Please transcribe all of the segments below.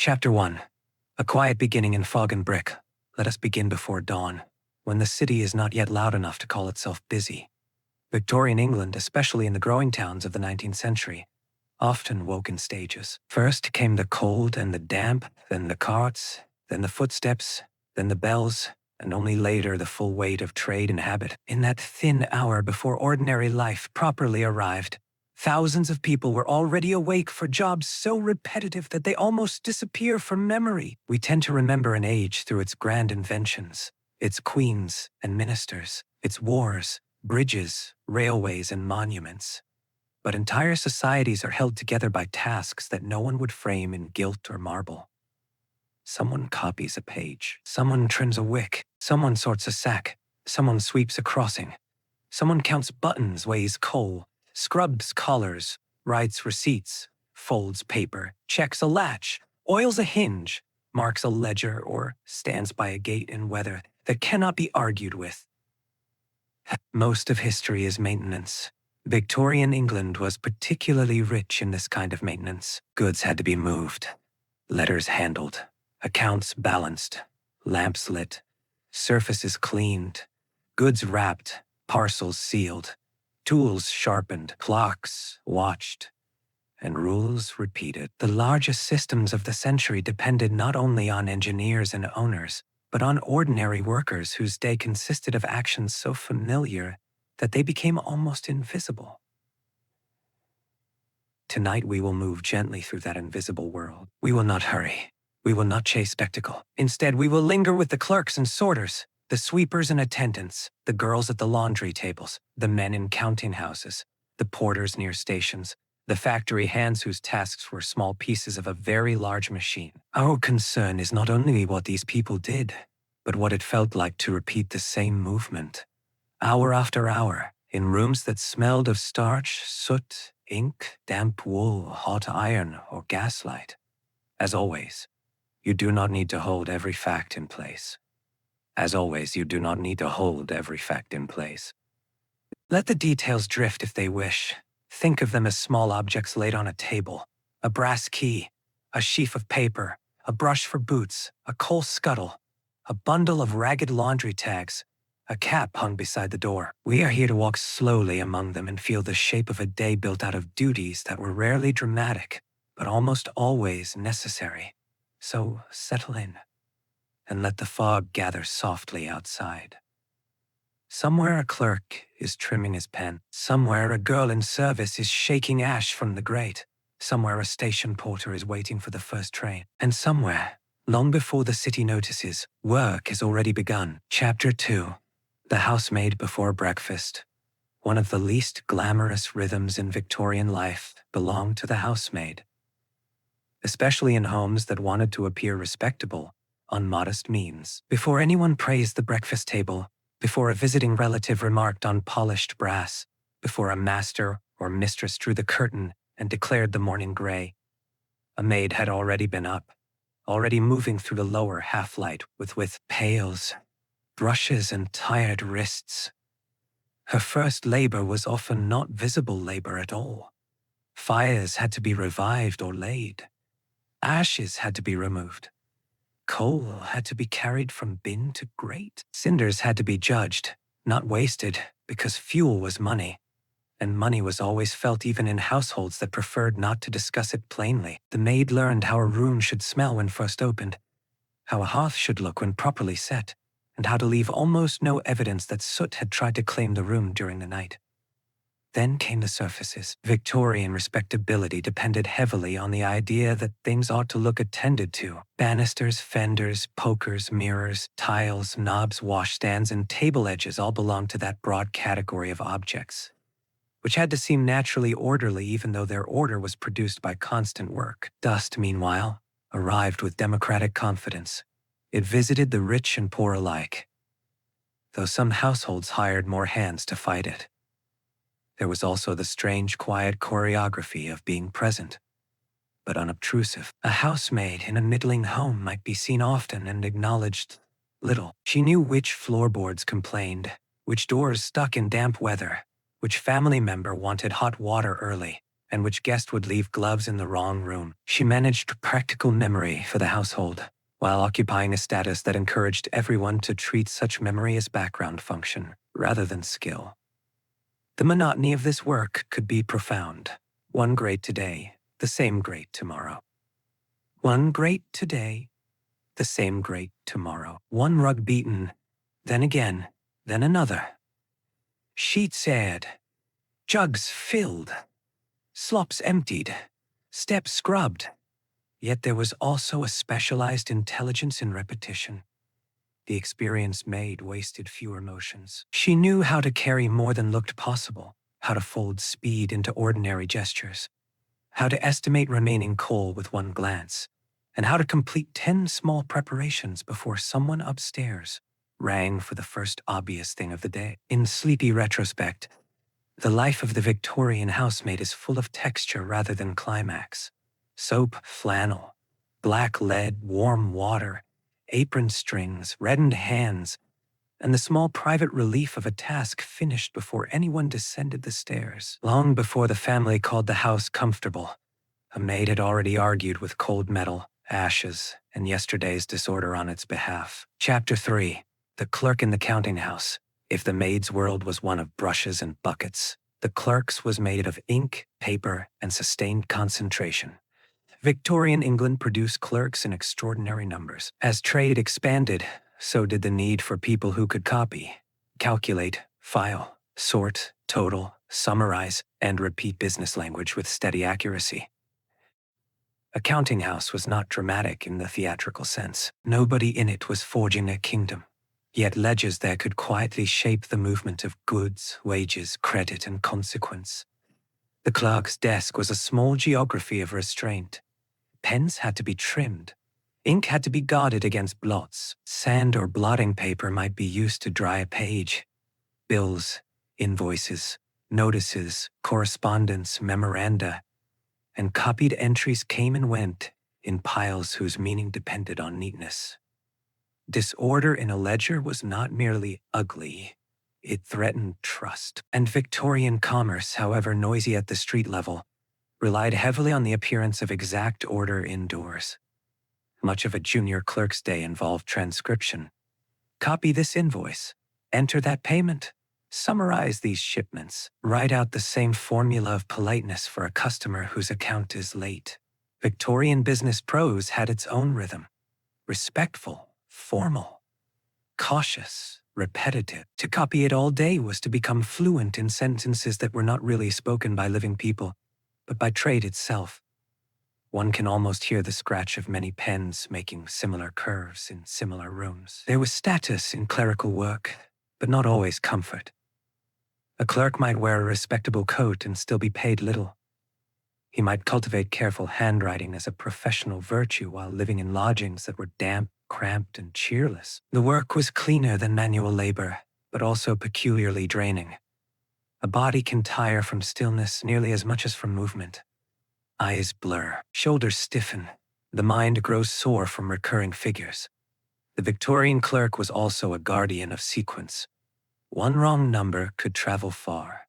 Chapter 1. A quiet beginning in fog and brick. Let us begin before dawn, when the city is not yet loud enough to call itself busy. Victorian England, especially in the growing towns of the 19th century, often woke in stages. First came the cold and the damp, then the carts, then the footsteps, then the bells, and only later the full weight of trade and habit. In that thin hour before ordinary life properly arrived, thousands of people were already awake for jobs so repetitive that they almost disappear from memory. We tend to remember an age through its grand inventions, its queens and ministers, its wars, bridges, railways, and monuments. But entire societies are held together by tasks that no one would frame in gilt or marble. Someone copies a page, someone trims a wick, someone sorts a sack, someone sweeps a crossing, someone counts buttons, weighs coal, scrubs collars, writes receipts, folds paper, checks a latch, oils a hinge, marks a ledger, or stands by a gate in weather that cannot be argued with. Most of history is maintenance. Victorian England was particularly rich in this kind of maintenance. Goods had to be moved, letters handled, accounts balanced, lamps lit, surfaces cleaned, goods wrapped, parcels sealed, tools sharpened, clocks watched, and rules repeated. The largest systems of the century depended not only on engineers and owners, but on ordinary workers whose day consisted of actions so familiar that they became almost invisible. Tonight we will move gently through that invisible world. We will not hurry. We will not chase spectacle. Instead, we will linger with the clerks and sorters, the sweepers and attendants, the girls at the laundry tables, the men in counting houses, the porters near stations, the factory hands whose tasks were small pieces of a very large machine. Our concern is not only what these people did, but what it felt like to repeat the same movement, hour after hour, in rooms that smelled of starch, soot, ink, damp wool, hot iron, or gaslight. As always, you do not need to hold every fact in place. As always, you do not need to hold every fact in place. Let the details drift if they wish. Think of them as small objects laid on a table, a brass key, a sheaf of paper, a brush for boots, a coal scuttle, a bundle of ragged laundry tags, a cap hung beside the door. We are here to walk slowly among them and feel the shape of a day built out of duties that were rarely dramatic, but almost always necessary. So settle in, and let the fog gather softly outside. Somewhere a clerk is trimming his pen. Somewhere a girl in service is shaking ash from the grate. Somewhere a station porter is waiting for the first train. And somewhere, long before the city notices, work has already begun. Chapter 2. The housemaid before breakfast. One of the least glamorous rhythms in Victorian life belonged to the housemaid. Especially in homes that wanted to appear respectable on modest means. Before anyone praised the breakfast table, before a visiting relative remarked on polished brass, before a master or mistress drew the curtain and declared the morning gray, a maid had already been up, already moving through the lower half-light with pails, brushes, and tired wrists. Her first labor was often not visible labor at all. Fires had to be revived or laid. Ashes had to be removed. Coal had to be carried from bin to grate. Cinders had to be judged, not wasted, because fuel was money. And money was always felt even in households that preferred not to discuss it plainly. The maid learned how a room should smell when first opened, how a hearth should look when properly set, and how to leave almost no evidence that soot had tried to claim the room during the night. Then came the surfaces. Victorian respectability depended heavily on the idea that things ought to look attended to. Banisters, fenders, pokers, mirrors, tiles, knobs, washstands, and table edges all belonged to that broad category of objects, which had to seem naturally orderly even though their order was produced by constant work. Dust, meanwhile, arrived with democratic confidence. It visited the rich and poor alike, though some households hired more hands to fight it. There was also the strange, quiet choreography of being present, but unobtrusive. A housemaid in a middling home might be seen often and acknowledged little. She knew which floorboards complained, which doors stuck in damp weather, which family member wanted hot water early, and which guest would leave gloves in the wrong room. She managed practical memory for the household, while occupying a status that encouraged everyone to treat such memory as background function rather than skill. The monotony of this work could be profound. One grate today, the same grate tomorrow. One grate today, the same grate tomorrow. One rug beaten, then again, then another. Sheets aired, jugs filled, slops emptied, steps scrubbed. Yet there was also a specialized intelligence in repetition. The experienced maid wasted fewer motions. She knew how to carry more than looked possible, how to fold speed into ordinary gestures, how to estimate remaining coal with one glance, and how to complete 10 small preparations before someone upstairs rang for the first obvious thing of the day. In sleepy retrospect, the life of the Victorian housemaid is full of texture rather than climax. Soap, flannel, black lead, warm water, apron strings, reddened hands, and the small private relief of a task finished before anyone descended the stairs. Long before the family called the house comfortable, a maid had already argued with cold metal, ashes, and yesterday's disorder on its behalf. Chapter 3. The Clerk in the Counting House. If the maid's world was one of brushes and buckets, the clerk's was made of ink, paper, and sustained concentration. Victorian England produced clerks in extraordinary numbers. As trade expanded, so did the need for people who could copy, calculate, file, sort, total, summarize, and repeat business language with steady accuracy. A counting house was not dramatic in the theatrical sense. Nobody in it was forging a kingdom. Yet ledgers there could quietly shape the movement of goods, wages, credit, and consequence. The clerk's desk was a small geography of restraint. Pens had to be trimmed. Ink had to be guarded against blots. Sand or blotting paper might be used to dry a page. Bills, invoices, notices, correspondence, memoranda, and copied entries came and went in piles whose meaning depended on neatness. Disorder in a ledger was not merely ugly, it threatened trust. And Victorian commerce, however noisy at the street level, relied heavily on the appearance of exact order indoors. Much of a junior clerk's day involved transcription. Copy this invoice, enter that payment, summarize these shipments, write out the same formula of politeness for a customer whose account is late. Victorian business prose had its own rhythm. Respectful, formal, cautious, repetitive. To copy it all day was to become fluent in sentences that were not really spoken by living people, but by trade itself. One can almost hear the scratch of many pens making similar curves in similar rooms. There was status in clerical work, but not always comfort. A clerk might wear a respectable coat and still be paid little. He might cultivate careful handwriting as a professional virtue while living in lodgings that were damp, cramped, and cheerless. The work was cleaner than manual labor, but also peculiarly draining. A body can tire from stillness nearly as much as from movement. Eyes blur, shoulders stiffen, the mind grows sore from recurring figures. The Victorian clerk was also a guardian of sequence. One wrong number could travel far.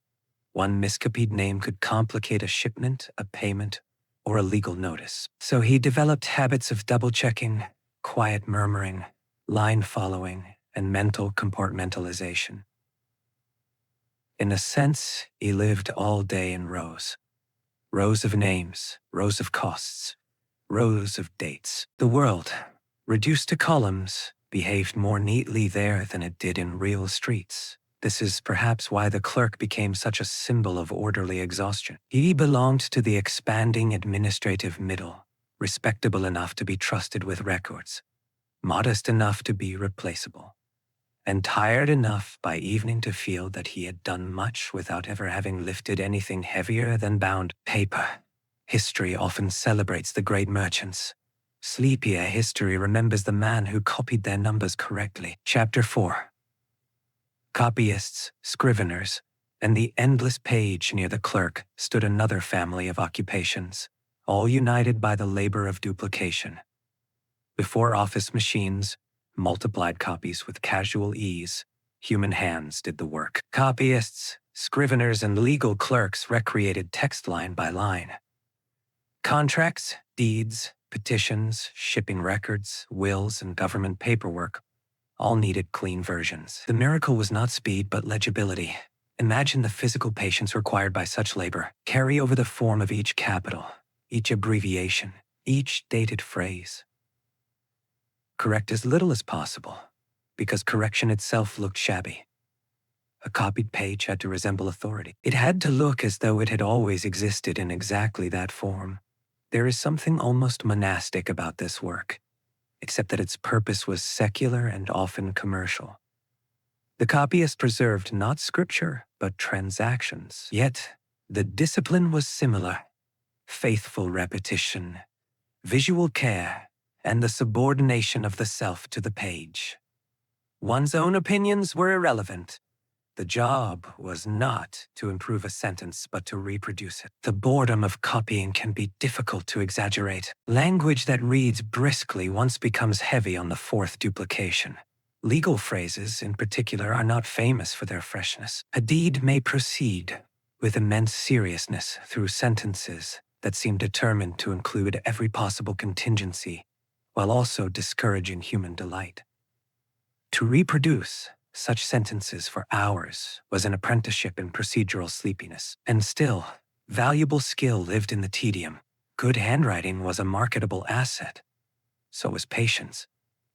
One miscopied name could complicate a shipment, a payment, or a legal notice. So he developed habits of double-checking, quiet murmuring, line following, and mental compartmentalization. In a sense, he lived all day in rows. Rows of names, rows of costs, rows of dates. The world, reduced to columns, behaved more neatly there than it did in real streets. This is perhaps why the clerk became such a symbol of orderly exhaustion. He belonged to the expanding administrative middle, respectable enough to be trusted with records, modest enough to be replaceable, and tired enough by evening to feel that he had done much without ever having lifted anything heavier than bound paper. History often celebrates the great merchants. Sleepier history remembers the man who copied their numbers correctly. Chapter 4. Copyists, scriveners, and the endless page near the clerk stood another family of occupations, all united by the labor of duplication. Before office machines multiplied copies with casual ease, human hands did the work. Copyists, Scriveners and legal clerks recreated text line by line. Contracts, deeds, petitions, shipping records, wills, and government paperwork all needed clean versions. The miracle was not speed, but legibility. Imagine the physical patience required by such labor. Carry over the form of each capital, each abbreviation, each dated phrase. Correct as little as possible, because correction itself looked shabby. A copied page had to resemble authority. It had to look as though it had always existed in exactly that form. There is something almost monastic about this work, except that its purpose was secular and often commercial. The copyist preserved not scripture, but transactions. Yet, the discipline was similar. Faithful repetition, visual care, and the subordination of the self to the page. One's own opinions were irrelevant. The job was not to improve a sentence, but to reproduce it. The boredom of copying can be difficult to exaggerate. Language that reads briskly once becomes heavy on the fourth duplication. Legal phrases, in particular, are not famous for their freshness. A deed may proceed with immense seriousness through sentences that seem determined to include every possible contingency, while also discouraging human delight. To reproduce such sentences for hours was an apprenticeship in procedural sleepiness. And still, valuable skill lived in the tedium. Good handwriting was a marketable asset. So was patience.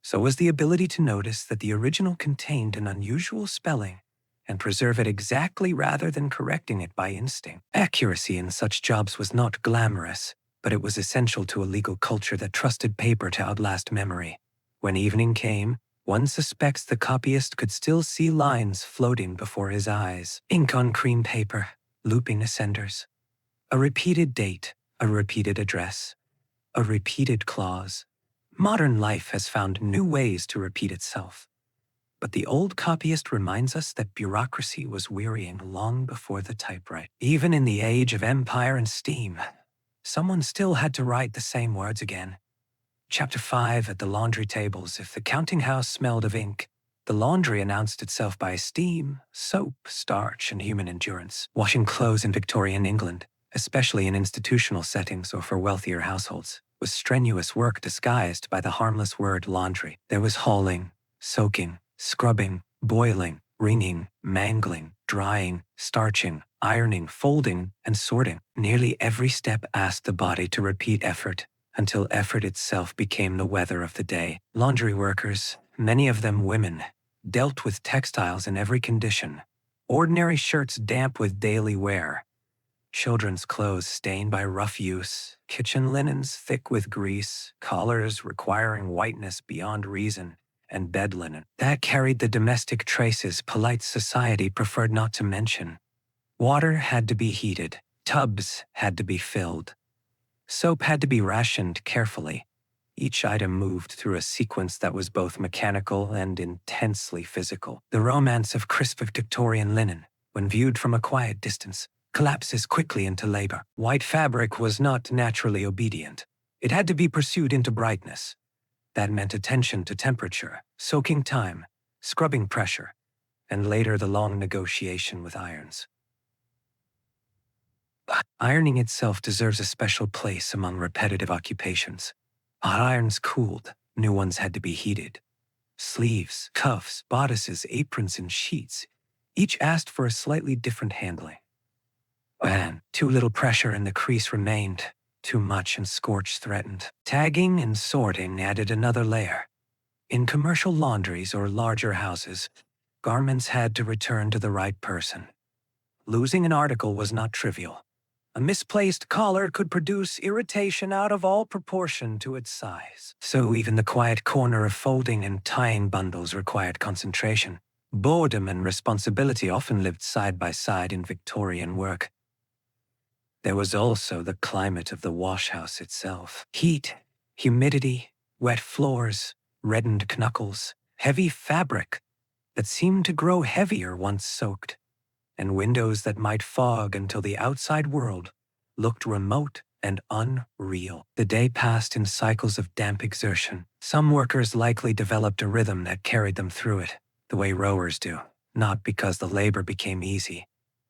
So was the ability to notice that the original contained an unusual spelling and preserve it exactly rather than correcting it by instinct. Accuracy in such jobs was not glamorous, but it was essential to a legal culture that trusted paper to outlast memory. When evening came, one suspects the copyist could still see lines floating before his eyes. Ink on cream paper, looping ascenders. A repeated date, a repeated address, a repeated clause. Modern life has found new ways to repeat itself. But the old copyist reminds us that bureaucracy was wearying long before the typewriter. Even in the age of empire and steam, someone still had to write the same words again. Chapter 5 at the laundry tables. If the counting house smelled of ink, the laundry announced itself by steam, soap, starch, and human endurance. Washing clothes in Victorian England, especially in institutional settings or for wealthier households, was strenuous work disguised by the harmless word laundry. There was hauling, soaking, scrubbing, boiling, wringing, mangling, drying, starching, ironing, folding, and sorting. Nearly every step asked the body to repeat effort, until effort itself became the weather of the day. Laundry workers, many of them women, dealt with textiles in every condition. Ordinary shirts damp with daily wear, children's clothes stained by rough use, kitchen linens thick with grease, collars requiring whiteness beyond reason, and bed linen that carried the domestic traces polite society preferred not to mention. Water had to be heated, tubs had to be filled. Soap had to be rationed carefully. Each item moved through a sequence that was both mechanical and intensely physical. The romance of crisp Victorian linen, when viewed from a quiet distance, collapses quickly into labor. White fabric was not naturally obedient. It had to be pursued into brightness. That meant attention to temperature, soaking time, scrubbing pressure, and later the long negotiation with irons. Ironing itself deserves a special place among repetitive occupations. Hot irons cooled, new ones had to be heated. Sleeves, cuffs, bodices, aprons, and sheets, each asked for a slightly different handling. And too little pressure and the crease remained, too much and scorch threatened. Tagging and sorting added another layer. In commercial laundries or larger houses, garments had to return to the right person. Losing an article was not trivial. A misplaced collar could produce irritation out of all proportion to its size. So even the quiet corner of folding and tying bundles required concentration. Boredom and responsibility often lived side by side in Victorian work. There was also the climate of the washhouse itself. Heat, humidity, wet floors, reddened knuckles, heavy fabric that seemed to grow heavier once soaked, and windows that might fog until the outside world looked remote and unreal. The day passed in cycles of damp exertion. Some workers likely developed a rhythm that carried them through it, the way rowers do, not because the labor became easy,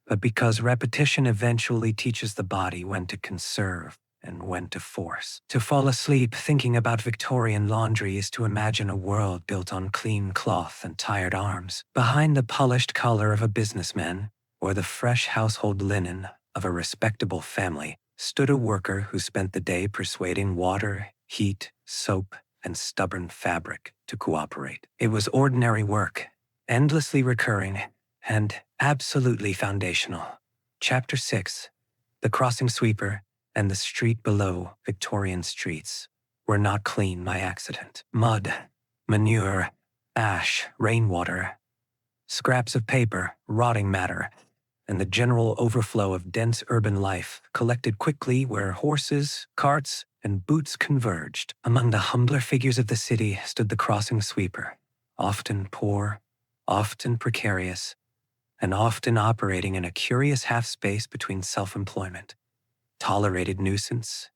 but because repetition eventually teaches the body when to conserve and when to force. To fall asleep thinking about Victorian laundry is to imagine a world built on clean cloth and tired arms. Behind the polished collar of a businessman or the fresh household linen of a respectable family stood a worker who spent the day persuading water, heat, soap, and stubborn fabric to cooperate. It was ordinary work, endlessly recurring, and absolutely foundational. Chapter 6. The crossing sweeper and the street below. Victorian streets were not clean by accident. Mud, manure, ash, rainwater, scraps of paper, rotting matter, and the general overflow of dense urban life collected quickly where horses, carts, and boots converged. Among the humbler figures of the city stood the crossing sweeper, often poor, often precarious, and often operating in a curious half-space between self-employment, tolerated nuisance,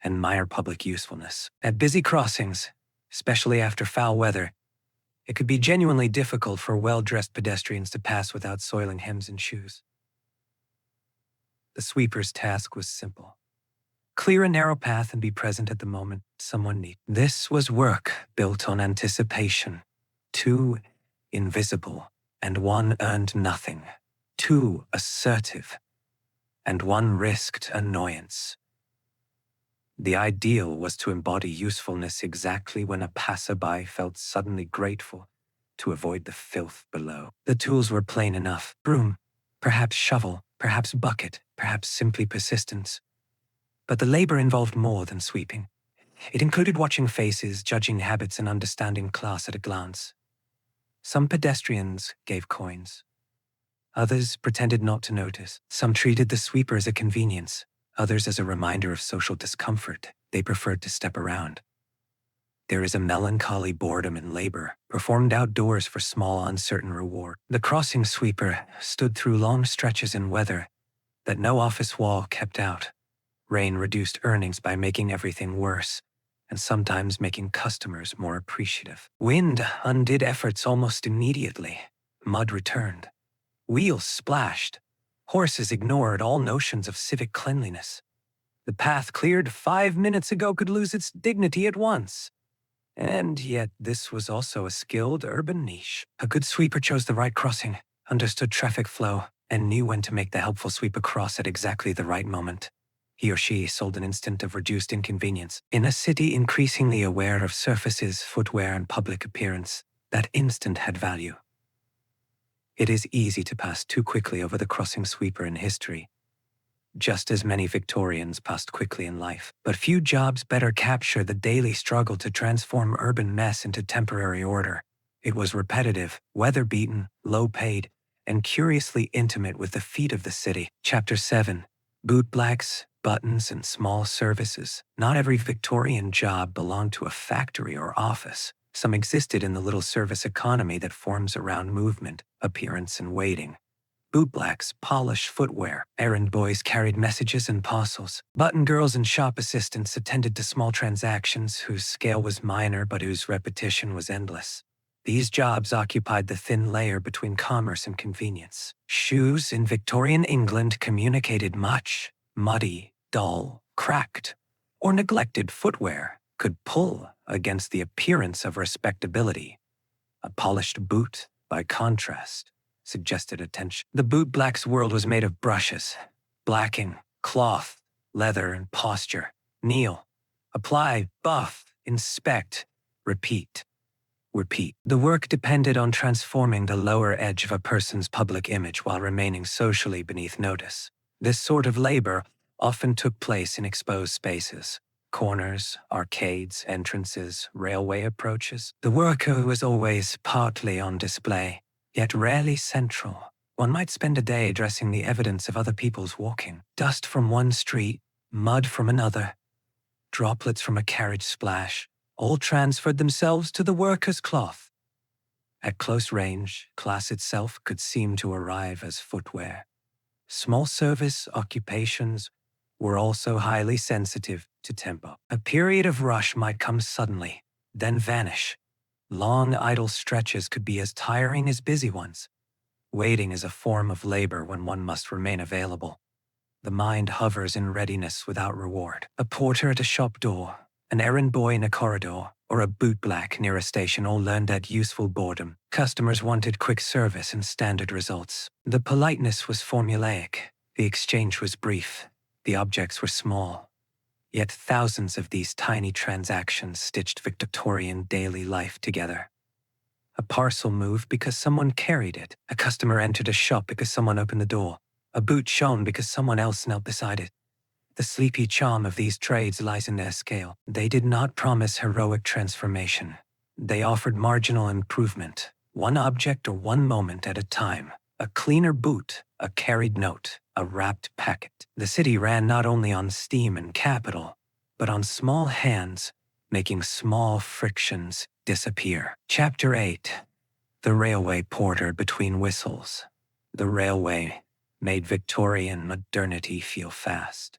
and mere public usefulness. At busy crossings, especially after foul weather, it could be genuinely difficult for well-dressed pedestrians to pass without soiling hems and shoes. The sweeper's task was simple. Clear a narrow path and be present at the moment someone needed. This was work built on anticipation. 2 invisible, and 1 earned nothing. 2 assertive, and 1 risked annoyance. The ideal was to embody usefulness exactly when a passerby felt suddenly grateful to avoid the filth below. The tools were plain enough. Broom, perhaps shovel, perhaps bucket, perhaps simply persistence. But the labor involved more than sweeping. It included watching faces, judging habits, and understanding class at a glance. Some pedestrians gave coins. Others pretended not to notice. Some treated the sweeper as a convenience, others as a reminder of social discomfort. They preferred to step around. There is a melancholy boredom in labor, performed outdoors for small, uncertain reward. The crossing sweeper stood through long stretches in weather that no office wall kept out. Rain reduced earnings by making everything worse, and sometimes making customers more appreciative. Wind undid efforts almost immediately. Mud returned. Wheels splashed. Horses ignored all notions of civic cleanliness. The path cleared 5 minutes ago could lose its dignity at once. And yet this was also a skilled urban niche. A good sweeper chose the right crossing, understood traffic flow, and knew when to make the helpful sweep across at exactly the right moment. He or she sold an instant of reduced inconvenience. In a city increasingly aware of surfaces, footwear, and public appearance, that instant had value. It is easy to pass too quickly over the crossing sweeper in history, just as many Victorians passed quickly in life. But few jobs better capture the daily struggle to transform urban mess into temporary order. It was repetitive, weather-beaten, low-paid, and curiously intimate with the feet of the city. Chapter 7. Bootblacks, buttons, and small services. Not every Victorian job belonged to a factory or office. Some existed in the little service economy that forms around movement, appearance, and waiting. Bootblacks polished footwear. Errand boys carried messages and parcels. Button girls and shop assistants attended to small transactions whose scale was minor but whose repetition was endless. These jobs occupied the thin layer between commerce and convenience. Shoes in Victorian England communicated much. Muddy, dull, cracked, or neglected footwear could pull against the appearance of respectability. A polished boot, by contrast, suggested attention. The bootblack's world was made of brushes, blacking, cloth, leather, and posture. Kneel, apply, buff, inspect, repeat. Repeat. The work depended on transforming the lower edge of a person's public image while remaining socially beneath notice. This sort of labor often took place in exposed spaces. Corners, arcades, entrances, railway approaches. The worker was always partly on display, yet rarely central. One might spend a day addressing the evidence of other people's walking. Dust from one street, mud from another, droplets from a carriage splash, all transferred themselves to the worker's cloth. At close range, class itself could seem to arrive as footwear. Small service occupations were also highly sensitive to tempo. A period of rush might come suddenly, then vanish. Long idle stretches could be as tiring as busy ones. Waiting is a form of labor when one must remain available. The mind hovers in readiness without reward. A porter at a shop door, an errand boy in a corridor, or a bootblack near a station all learned that useful boredom. Customers wanted quick service and standard results. The politeness was formulaic. The exchange was brief. The objects were small. Yet thousands of these tiny transactions stitched Victorian daily life together. A parcel moved because someone carried it. A customer entered a shop because someone opened the door. A boot shone because someone else knelt beside it. The sleepy charm of these trades lies in their scale. They did not promise heroic transformation. They offered marginal improvement, one object or one moment at a time. A cleaner boot, a carried note, a wrapped packet. The city ran not only on steam and capital, but on small hands, making small frictions disappear. Chapter 8. The railway porter between whistles. The railway made Victorian modernity feel fast.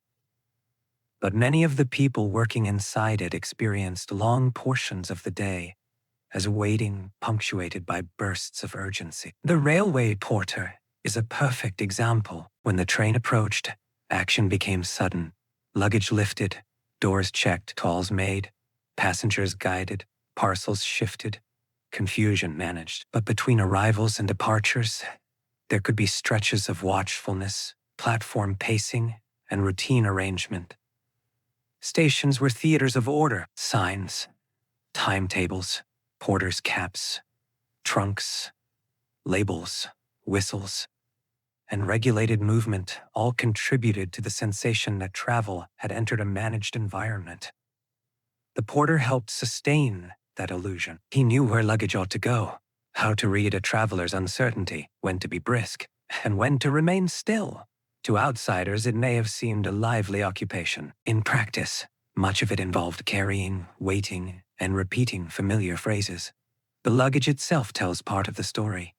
But many of the people working inside it experienced long portions of the day as waiting punctuated by bursts of urgency. The railway porter is a perfect example. When the train approached, action became sudden. Luggage lifted, doors checked, calls made, passengers guided, parcels shifted, confusion managed. But between arrivals and departures, there could be stretches of watchfulness, platform pacing, and routine arrangement. Stations were theaters of order. Signs, timetables, porters' caps, trunks, labels, whistles, and regulated movement all contributed to the sensation that travel had entered a managed environment. The porter helped sustain that illusion. He knew where luggage ought to go, how to read a traveler's uncertainty, when to be brisk, and when to remain still. To outsiders, it may have seemed a lively occupation. In practice, much of it involved carrying, waiting, and repeating familiar phrases. The luggage itself tells part of the story.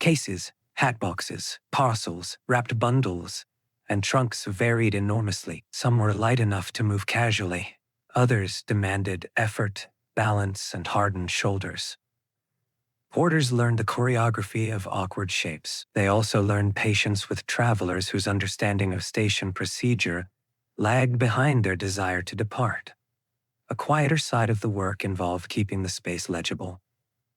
Cases, hatboxes, parcels, wrapped bundles, and trunks varied enormously. Some were light enough to move casually. Others demanded effort, balance, and hardened shoulders. Porters learned the choreography of awkward shapes. They also learned patience with travelers whose understanding of station procedure lagged behind their desire to depart. A quieter side of the work involved keeping the space legible.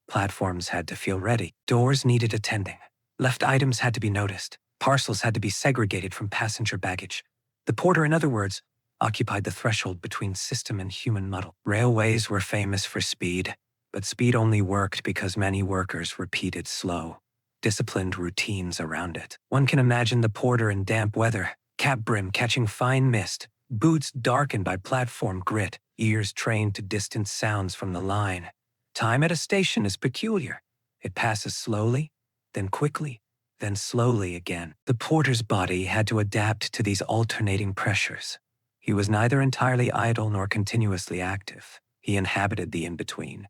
Platforms had to feel ready. Doors needed attending. Left items had to be noticed. Parcels had to be segregated from passenger baggage. The porter, in other words, occupied the threshold between system and human muddle. Railways were famous for speed, but speed only worked because many workers repeated slow, disciplined routines around it. One can imagine the porter in damp weather, cap brim catching fine mist, boots darkened by platform grit, ears trained to distant sounds from the line. Time at a station is peculiar. It passes slowly, then quickly, then slowly again. The porter's body had to adapt to these alternating pressures. He was neither entirely idle nor continuously active. He inhabited the in-between.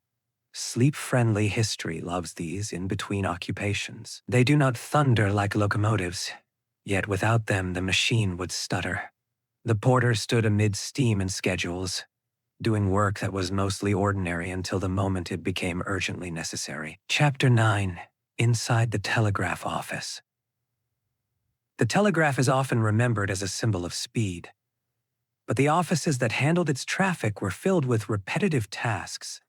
Sleep-friendly history loves these in-between occupations. They do not thunder like locomotives, yet without them the machine would stutter. The porter stood amid steam and schedules, doing work that was mostly ordinary until the moment it became urgently necessary. Chapter 9. Inside the telegraph office. The telegraph is often remembered as a symbol of speed, but the offices that handled its traffic were filled with repetitive tasks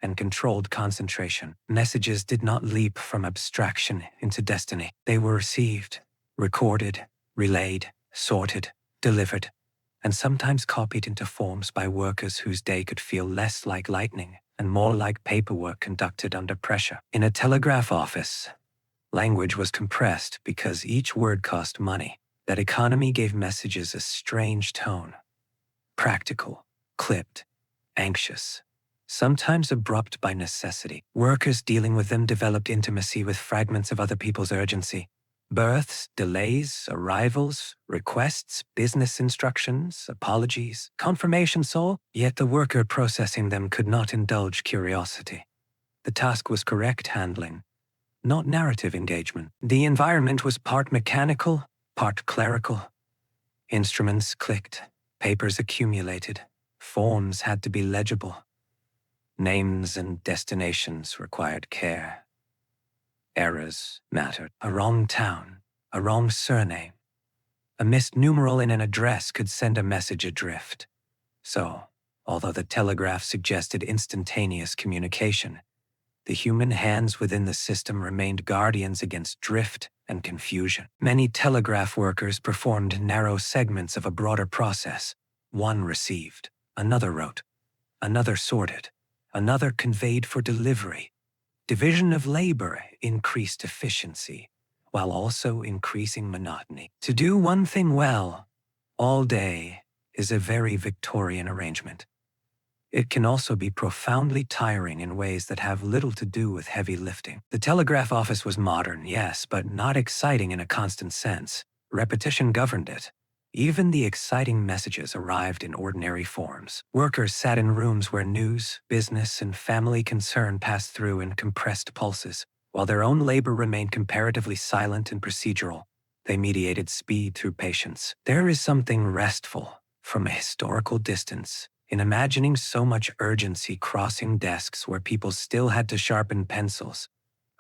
and controlled concentration. Messages did not leap from abstraction into destiny. They were received, recorded, relayed, sorted, delivered, and sometimes copied into forms by workers whose day could feel less like lightning and more like paperwork conducted under pressure. In a telegraph office, language was compressed because each word cost money. That economy gave messages a strange tone. Practical, clipped, anxious, sometimes abrupt by necessity. Workers dealing with them developed intimacy with fragments of other people's urgency. Births, delays, arrivals, requests, business instructions, apologies, confirmations all, yet the worker processing them could not indulge curiosity. The task was correct handling, not narrative engagement. The environment was part mechanical, part clerical. Instruments clicked, papers accumulated, forms had to be legible. Names and destinations required care. Errors mattered. A wrong town, a wrong surname, a missed numeral in an address could send a message adrift. So, although the telegraph suggested instantaneous communication, the human hands within the system remained guardians against drift and confusion. Many telegraph workers performed narrow segments of a broader process. One received, another wrote, another sorted, another conveyed for delivery. Division of labor increased efficiency, while also increasing monotony. To do one thing well, all day, is a very Victorian arrangement. It can also be profoundly tiring in ways that have little to do with heavy lifting. The telegraph office was modern, yes, but not exciting in a constant sense. Repetition governed it. Even the exciting messages arrived in ordinary forms. Workers sat in rooms where news, business, and family concern passed through in compressed pulses. While their own labor remained comparatively silent and procedural, they mediated speed through patience. There is something restful, from a historical distance, in imagining so much urgency crossing desks where people still had to sharpen pencils,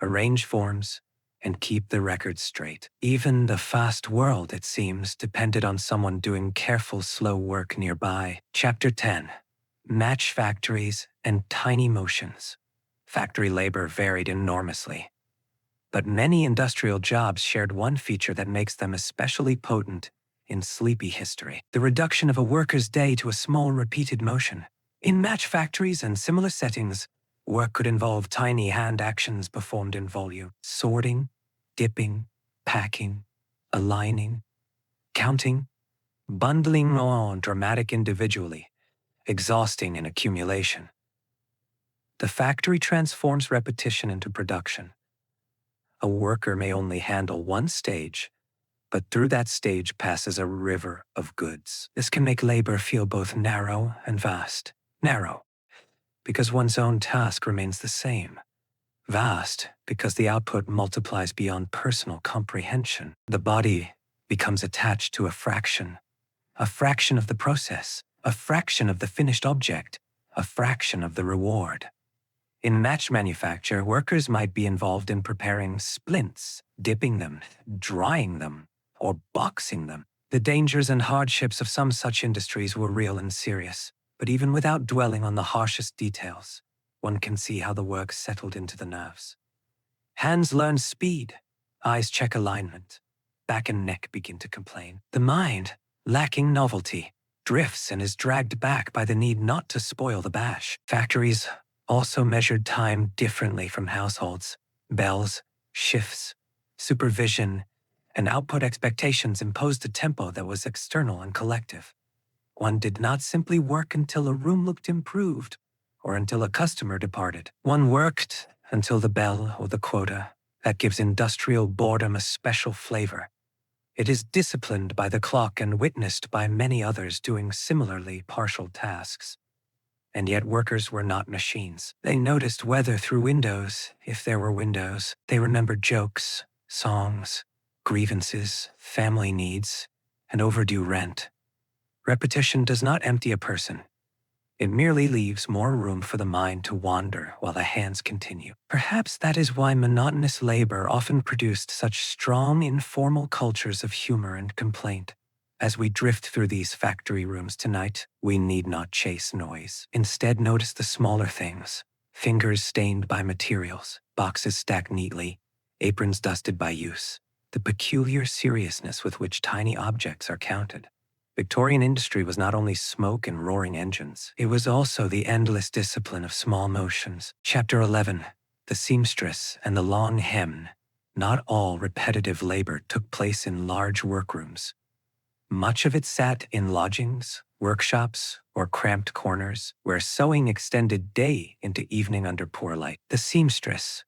arrange forms, and keep the records straight. Even the fast world, it seems, depended on someone doing careful, slow work nearby. Chapter 10. Match factories and tiny motions. Factory labor varied enormously, but many industrial jobs shared one feature that makes them especially potent in sleepy history: the reduction of a worker's day to a small repeated motion. In match factories and similar settings, work could involve tiny hand actions performed in volume: sorting, dipping, packing, aligning, counting, bundling, all dramatic individually, exhausting in accumulation. The factory transforms repetition into production. A worker may only handle one stage, but through that stage passes a river of goods. This can make labor feel both narrow and vast. Narrow, because one's own task remains the same. Vast, because the output multiplies beyond personal comprehension. The body becomes attached to a fraction of the process, a fraction of the finished object, a fraction of the reward. In match manufacture, workers might be involved in preparing splints, dipping them, drying them, or boxing them. The dangers and hardships of some such industries were real and serious, but even without dwelling on the harshest details, one can see how the work settled into the nerves. Hands learn speed, eyes check alignment, back and neck begin to complain. The mind, lacking novelty, drifts and is dragged back by the need not to spoil the bash. Factories also measured time differently from households. Bells, shifts, supervision, and output expectations imposed a tempo that was external and collective. One did not simply work until a room looked improved, or until a customer departed. One worked until the bell or the quota. That gives industrial boredom a special flavor. It is disciplined by the clock and witnessed by many others doing similarly partial tasks. And yet workers were not machines. They noticed weather through windows, if there were windows. They remembered jokes, songs, grievances, family needs, and overdue rent. Repetition does not empty a person. It merely leaves more room for the mind to wander while the hands continue. Perhaps that is why monotonous labor often produced such strong informal cultures of humor and complaint. As we drift through these factory rooms tonight, we need not chase noise. Instead, notice the smaller things: fingers stained by materials, boxes stacked neatly, aprons dusted by use, the peculiar seriousness with which tiny objects are counted. Victorian industry was not only smoke and roaring engines, it was also the endless discipline of small motions. Chapter 11. The seamstress and the long hem. Not all repetitive labor took place in large workrooms. Much of it sat in lodgings, workshops, or cramped corners, where sewing extended day into evening under poor light. The seamstress,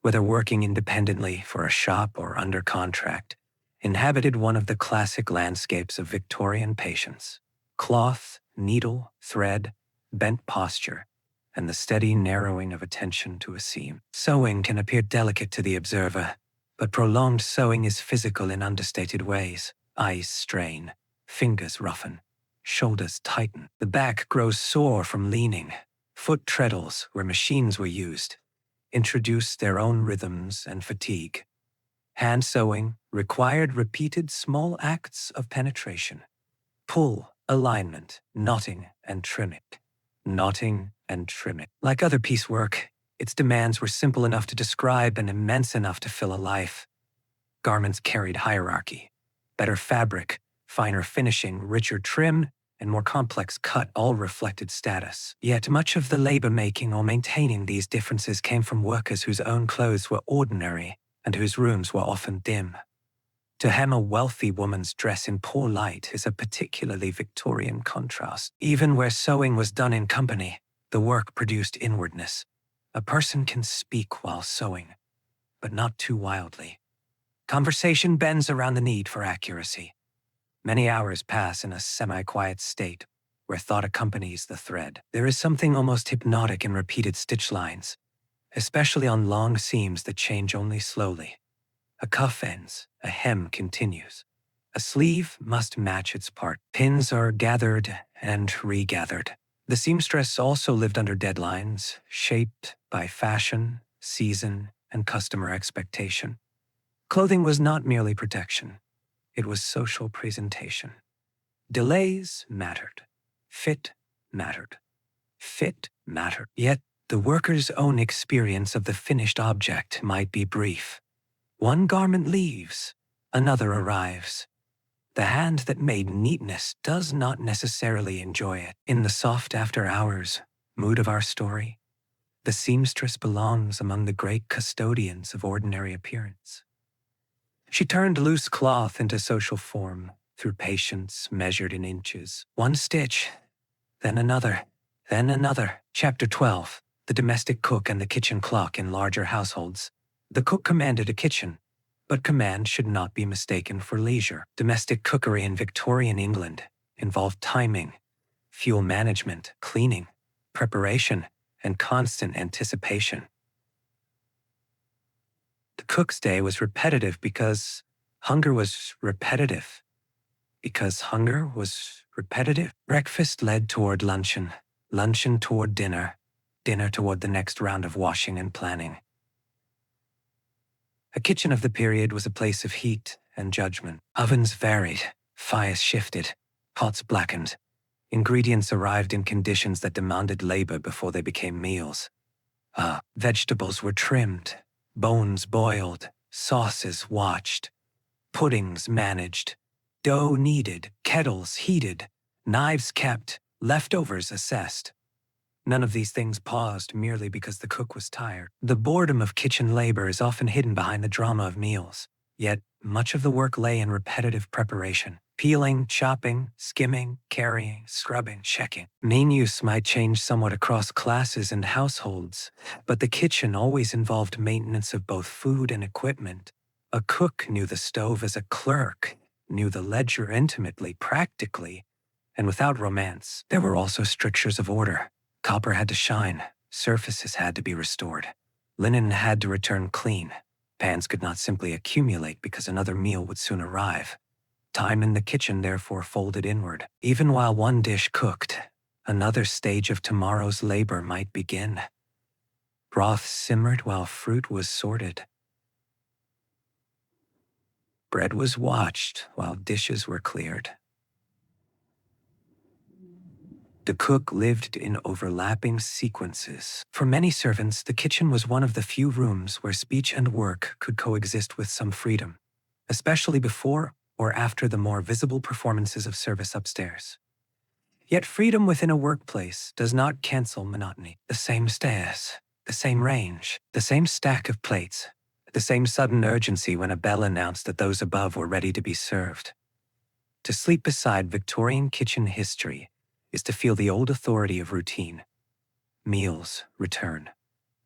whether working independently for a shop or under contract, inhabited one of the classic landscapes of Victorian patience: cloth, needle, thread, bent posture, and the steady narrowing of attention to a seam. Sewing can appear delicate to the observer, but prolonged sewing is physical in understated ways. Eyes strain, fingers roughen, shoulders tighten. The back grows sore from leaning, foot treadles where machines were used, introduced their own rhythms and fatigue. Hand sewing required repeated small acts of penetration. Pull, alignment, knotting, and trimming. Knotting and trimming. Like other piecework, its demands were simple enough to describe and immense enough to fill a life. Garments carried hierarchy. Better fabric, finer finishing, richer trim, and more complex cut all reflected status. Yet much of the labor making or maintaining these differences came from workers whose own clothes were ordinary and whose rooms were often dim. To hem a wealthy woman's dress in poor light is a particularly Victorian contrast. Even where sewing was done in company, the work produced inwardness. A person can speak while sewing, but not too wildly. Conversation bends around the need for accuracy. Many hours pass in a semi-quiet state, where thought accompanies the thread. There is something almost hypnotic in repeated stitch lines, especially on long seams that change only slowly. A cuff ends, a hem continues. A sleeve must match its part. Pins are gathered and regathered. The seamstress also lived under deadlines, shaped by fashion, season, and customer expectation. Clothing was not merely protection. It was social presentation. Delays mattered. Fit mattered. Fit mattered. Yet, the worker's own experience of the finished object might be brief. One garment leaves, another arrives. The hand that made neatness does not necessarily enjoy it. In the soft after-hours mood of our story, the seamstress belongs among the great custodians of ordinary appearance. She turned loose cloth into social form through patience measured in inches. One stitch, then another, then another. Chapter 12. The domestic cook and the kitchen clock in larger households. The cook commanded a kitchen, but command should not be mistaken for leisure. Domestic cookery in Victorian England involved timing, fuel management, cleaning, preparation, and constant anticipation. The cook's day was repetitive because hunger was repetitive. Because hunger was repetitive. Breakfast led toward luncheon, luncheon toward dinner, dinner toward the next round of washing and planning. A kitchen of the period was a place of heat and judgment. Ovens varied, fires shifted, pots blackened. Ingredients arrived in conditions that demanded labor before they became meals. Vegetables were trimmed, bones boiled, sauces watched, puddings managed, dough kneaded, kettles heated, knives kept, leftovers assessed. None of these things paused merely because the cook was tired. The boredom of kitchen labor is often hidden behind the drama of meals. Yet, much of the work lay in repetitive preparation. Peeling, chopping, skimming, carrying, scrubbing, checking. Menus might change somewhat across classes and households, but the kitchen always involved maintenance of both food and equipment. A cook knew the stove as a clerk, knew the ledger intimately, practically, and without romance. There were also strictures of order. Copper had to shine, surfaces had to be restored. Linen had to return clean. Pans could not simply accumulate because another meal would soon arrive. Time in the kitchen therefore folded inward. Even while one dish cooked, another stage of tomorrow's labor might begin. Broth simmered while fruit was sorted. Bread was watched while dishes were cleared. The cook lived in overlapping sequences. For many servants, the kitchen was one of the few rooms where speech and work could coexist with some freedom, especially before or after the more visible performances of service upstairs. Yet freedom within a workplace does not cancel monotony. The same stairs, the same range, the same stack of plates, the same sudden urgency when a bell announced that those above were ready to be served. To sleep beside Victorian kitchen history is to feel the old authority of routine. Meals return.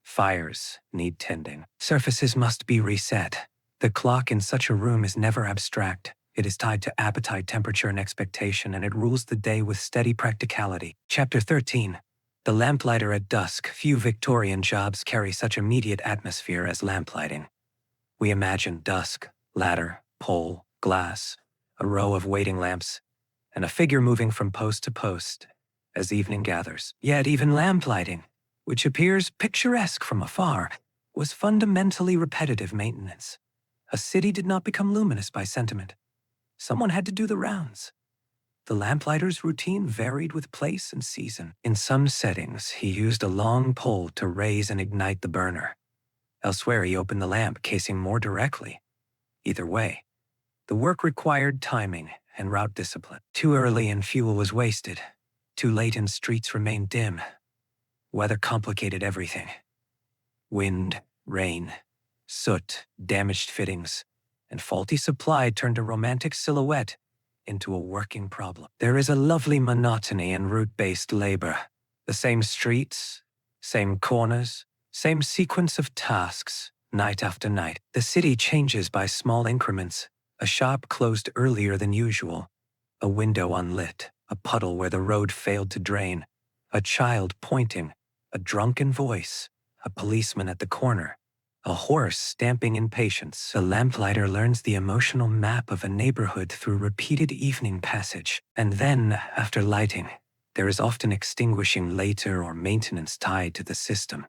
Fires need tending. Surfaces must be reset. The clock in such a room is never abstract. It is tied to appetite, temperature, and expectation, and it rules the day with steady practicality. Chapter 13. The lamplighter at dusk. Few Victorian jobs carry such immediate atmosphere as lamplighting. We imagine dusk, ladder, pole, glass, a row of waiting lamps, and a figure moving from post to post as evening gathers. Yet even lamplighting, which appears picturesque from afar, was fundamentally repetitive maintenance. A city did not become luminous by sentiment. Someone had to do the rounds. The lamplighter's routine varied with place and season. In some settings, he used a long pole to raise and ignite the burner. Elsewhere, he opened the lamp casing more directly. Either way, the work required timing and route discipline. Too early and fuel was wasted. Too late and streets remained dim. Weather complicated everything. Wind, rain, soot, damaged fittings, and faulty supply turned a romantic silhouette into a working problem. There is a lovely monotony in route-based labor. The same streets, same corners, same sequence of tasks, night after night. The city changes by small increments. A shop closed earlier than usual. A window unlit. A puddle where the road failed to drain. A child pointing. A drunken voice. A policeman at the corner. A horse stamping impatience. The lamplighter learns the emotional map of a neighborhood through repeated evening passage. And then, after lighting, there is often extinguishing later or maintenance tied to the system.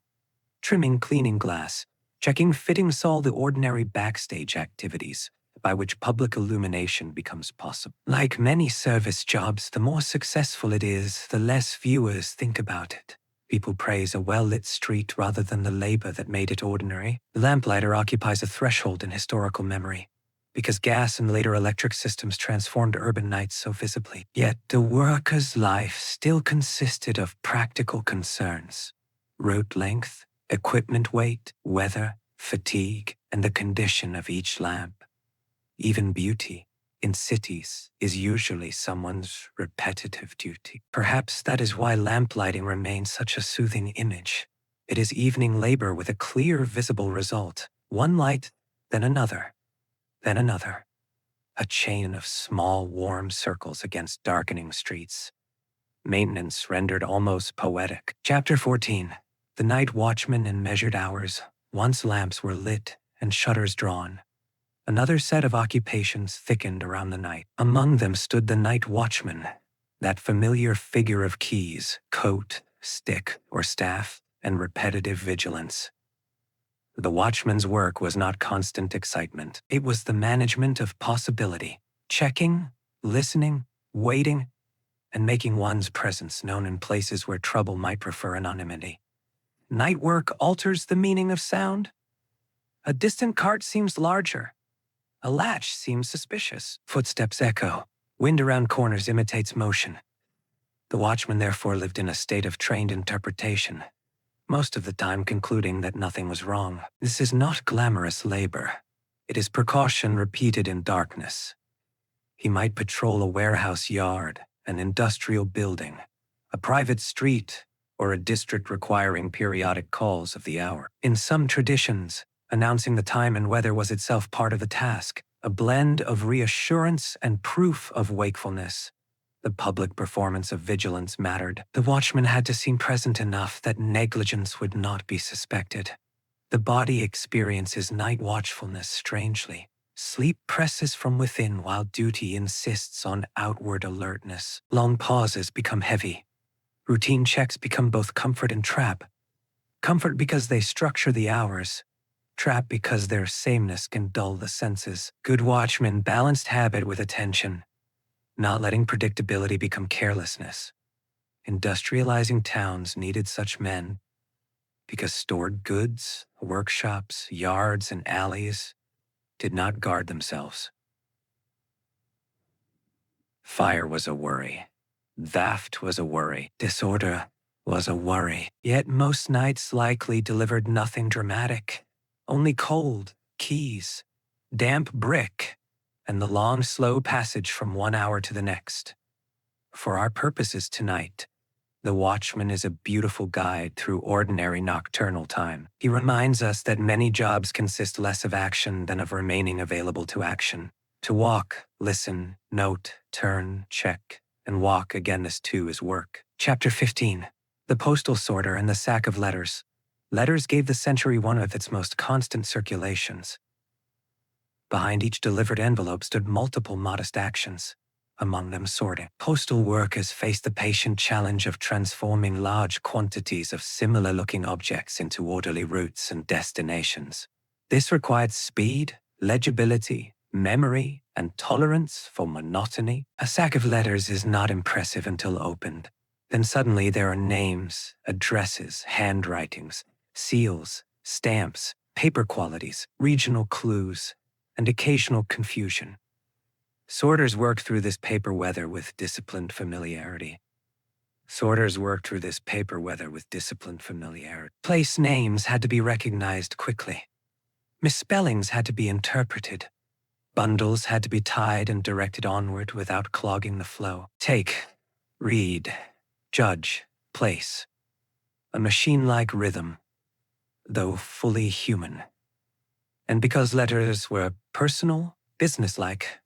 Trimming cleaning glass, checking fittings, all the ordinary backstage activities by which public illumination becomes possible. Like many service jobs, the more successful it is, the less viewers think about it. People praise a well-lit street rather than the labor that made it ordinary. The lamplighter occupies a threshold in historical memory, because gas and later electric systems transformed urban nights so visibly. Yet the worker's life still consisted of practical concerns: route length, equipment weight, weather, fatigue, and the condition of each lamp. Even beauty, in cities, is usually someone's repetitive duty. Perhaps that is why lamplighting remains such a soothing image. It is evening labor with a clear, visible result. One light, then another, then another. A chain of small, warm circles against darkening streets. Maintenance rendered almost poetic. Chapter 14. The night watchman in measured hours. Once lamps were lit and shutters drawn. Another set of occupations thickened around the night. Among them stood the night watchman, that familiar figure of keys, coat, stick, or staff, and repetitive vigilance. The watchman's work was not constant excitement. It was the management of possibility, checking, listening, waiting, and making one's presence known in places where trouble might prefer anonymity. Night work alters the meaning of sound. A distant cart seems larger. A latch seems suspicious. Footsteps echo. Wind around corners imitates motion. The watchman therefore lived in a state of trained interpretation, most of the time concluding that nothing was wrong. This is not glamorous labor. It is precaution repeated in darkness. He might patrol a warehouse yard, an industrial building, a private street, or a district requiring periodic calls of the hour. In some traditions, announcing the time and weather was itself part of the task, a blend of reassurance and proof of wakefulness. The public performance of vigilance mattered. The watchman had to seem present enough that negligence would not be suspected. The body experiences night watchfulness strangely. Sleep presses from within while duty insists on outward alertness. Long pauses become heavy. Routine checks become both comfort and trap. Comfort because they structure the hours. Trap because their sameness can dull the senses. Good watchmen balanced habit with attention, not letting predictability become carelessness. Industrializing towns needed such men because stored goods, workshops, yards, and alleys did not guard themselves. Fire was a worry. Theft was a worry. Disorder was a worry. Yet most nights likely delivered nothing dramatic. Only cold, keys, damp brick, and the long, slow passage from one hour to the next. For our purposes tonight, the watchman is a beautiful guide through ordinary nocturnal time. He reminds us that many jobs consist less of action than of remaining available to action. To walk, listen, note, turn, check, and walk again, this too is work. Chapter 15. The postal sorter and the sack of letters. Letters gave the century one of its most constant circulations. Behind each delivered envelope stood multiple modest actions. among them sorting. Postal workers faced the patient challenge of transforming large quantities of similar-looking objects into orderly routes and destinations. This required speed, legibility, memory, and tolerance for monotony. A sack of letters is not impressive until opened. Then suddenly there are names, addresses, handwritings, seals, stamps, paper qualities, regional clues, and occasional confusion. Sorters worked through this paper weather with disciplined familiarity. Place names had to be recognized quickly. Misspellings had to be interpreted. Bundles had to be tied and directed onward without clogging the flow. Take, read, judge, place. A machine-like rhythm, though fully human. And because letters were personal, businesslike,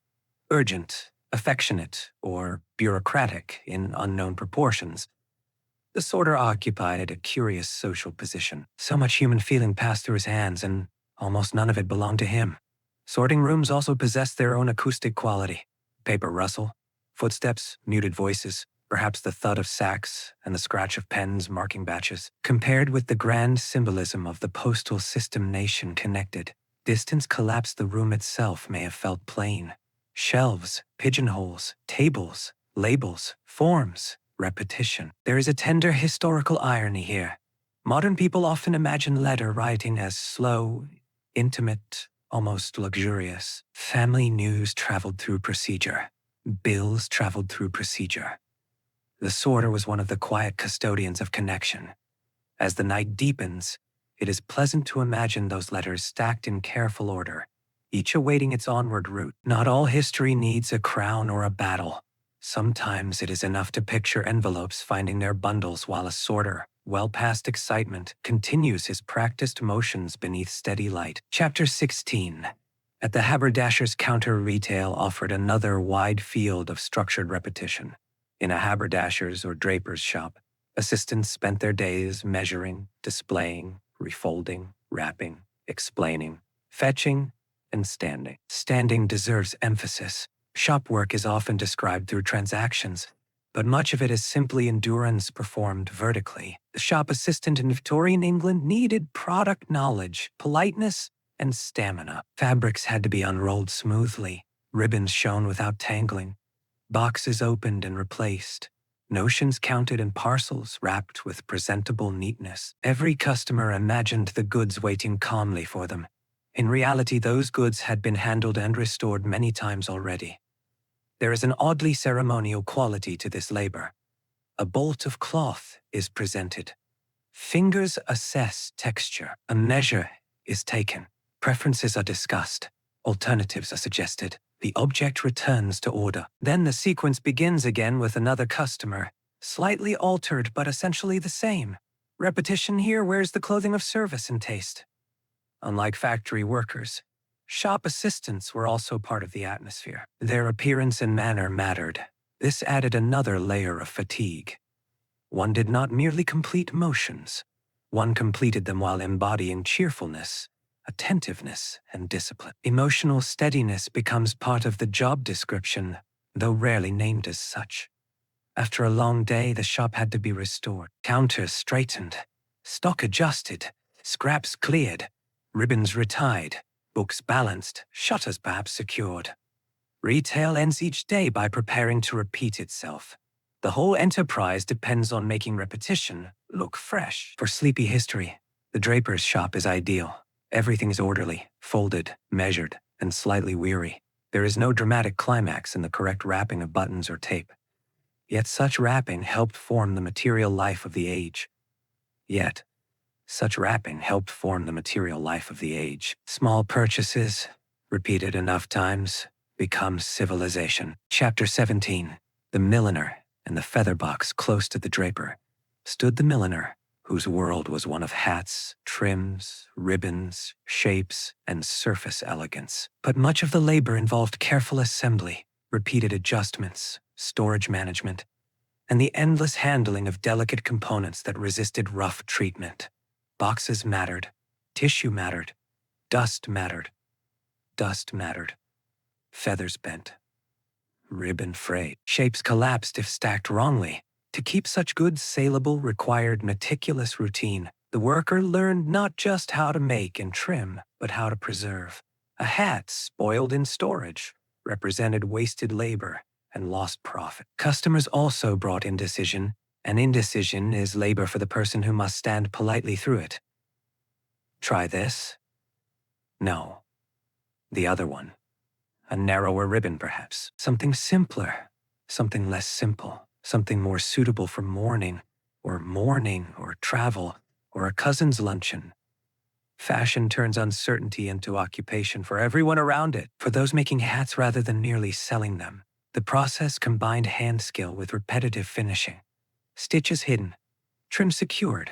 urgent, affectionate, or bureaucratic in unknown proportions, the sorter occupied a curious social position. So much human feeling passed through his hands, and almost none of it belonged to him. Sorting rooms also possessed their own acoustic quality. Paper rustle, footsteps, muted voices, perhaps the thud of sacks and the scratch of pens marking batches. Compared with the grand symbolism of the postal system nation connected, distance collapsed the room itself may have felt plain. Shelves, pigeonholes, tables, labels, forms, repetition. There is a tender historical irony here. Modern people often imagine letter writing as slow, intimate, almost luxurious. Family news traveled through procedure. Bills traveled through procedure. The sorter was one of the quiet custodians of connection. As the night deepens, it is pleasant to imagine those letters stacked in careful order, each awaiting its onward route. Not all history needs a crown or a battle. Sometimes it is enough to picture envelopes finding their bundles while a sorter, well past excitement, continues his practiced motions beneath steady light. Chapter 16. At the haberdasher's counter, retail offered another wide field of structured repetition. In a haberdasher's or draper's shop, assistants spent their days measuring, displaying, refolding, wrapping, explaining, fetching, and standing. Standing deserves emphasis. Shop work is often described through transactions, but much of it is simply endurance performed vertically. The shop assistant in Victorian England needed product knowledge, politeness, and stamina. Fabrics had to be unrolled smoothly, ribbons shown without tangling, boxes opened and replaced, notions counted and parcels wrapped with presentable neatness. Every customer imagined the goods waiting calmly for them. In reality, those goods had been handled and restored many times already. There is an oddly ceremonial quality to this labor. A bolt of cloth is presented. Fingers assess texture. A measure is taken. Preferences are discussed. Alternatives are suggested. The object returns to order. Then the sequence begins again with another customer, slightly altered but essentially the same. Repetition here wears the clothing of service and taste. Unlike factory workers, shop assistants were also part of the atmosphere. Their appearance and manner mattered. This added another layer of fatigue. One did not merely complete motions. One completed them while embodying cheerfulness, attentiveness, and discipline. Emotional steadiness becomes part of the job description, though rarely named as such. After a long day, the shop had to be restored. Counters straightened, stock adjusted, scraps cleared, ribbons retied, books balanced, shutters perhaps secured. Retail ends each day by preparing to repeat itself. The whole enterprise depends on making repetition look fresh. For sleepy history, the draper's shop is ideal. Everything is orderly, folded, measured, and slightly weary. There is no dramatic climax in the correct wrapping of buttons or tape. Yet such wrapping helped form the material life of the age. Small purchases, repeated enough times, become civilization. Chapter 17. The milliner, in the feather box close to the draper, stood the milliner, whose world was one of hats, trims, ribbons, shapes, and surface elegance. But much of the labor involved careful assembly, repeated adjustments, storage management, and the endless handling of delicate components that resisted rough treatment. Boxes mattered, tissue mattered, dust mattered, feathers bent. Ribbon frayed. Shapes collapsed if stacked wrongly. To keep such goods saleable required meticulous routine. The worker learned not just how to make and trim, but how to preserve. A hat spoiled in storage represented wasted labor and lost profit. Customers also brought indecision, and indecision is labor for the person who must stand politely through it. Try this? No. The other one. A narrower ribbon, perhaps. Something simpler. Something less simple. Something more suitable for mourning, or travel, or a cousin's luncheon. Fashion turns uncertainty into occupation for everyone around it, for those making hats rather than merely selling them. The process combined hand skill with repetitive finishing. Stitches hidden, trim secured,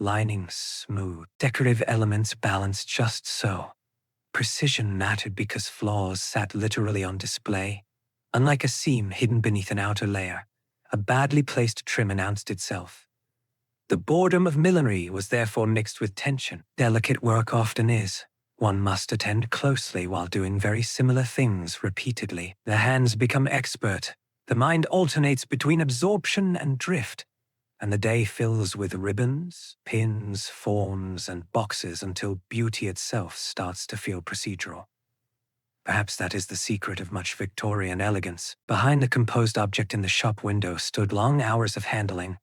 lining smooth, decorative elements balanced just so. Precision mattered because flaws sat literally on display. Unlike a seam hidden beneath an outer layer, a badly placed trim announced itself. The boredom of millinery was therefore mixed with tension. Delicate work often is. One must attend closely while doing very similar things repeatedly. The hands become expert. The mind alternates between absorption and drift, and the day fills with ribbons, pins, forms, and boxes until beauty itself starts to feel procedural. Perhaps that is the secret of much Victorian elegance. Behind the composed object in the shop window stood long hours of handling,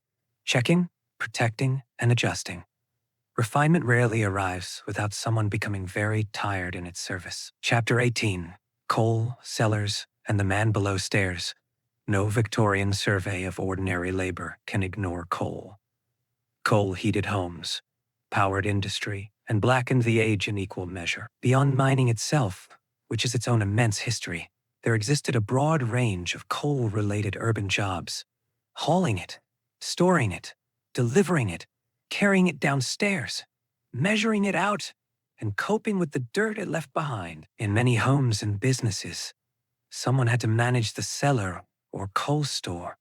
checking, protecting, and adjusting. Refinement rarely arrives without someone becoming very tired in its service. Chapter 18. Coal, Cellars, and the Man Below Stairs. No Victorian survey of ordinary labor can ignore coal. Coal heated homes, powered industry, and blackened the age in equal measure. Beyond mining itself, which is its own immense history, there existed a broad range of coal-related urban jobs. Hauling it, storing it, delivering it, carrying it downstairs, measuring it out, and coping with the dirt it left behind. In many homes and businesses, someone had to manage the cellar or coal store.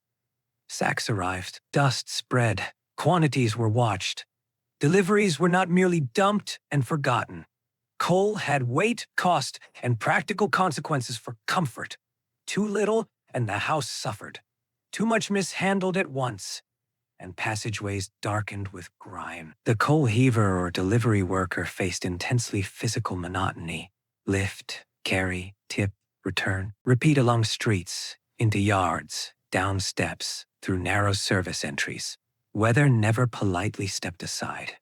Sacks arrived, dust spread, quantities were watched. Deliveries were not merely dumped and forgotten. Coal had weight, cost, and practical consequences for comfort. Too little, and the house suffered. Too much mishandled at once, and passageways darkened with grime. The coal heaver or delivery worker faced intensely physical monotony. Lift, carry, tip, return, repeat along streets, into yards, down steps, through narrow service entries. Weather never politely stepped aside.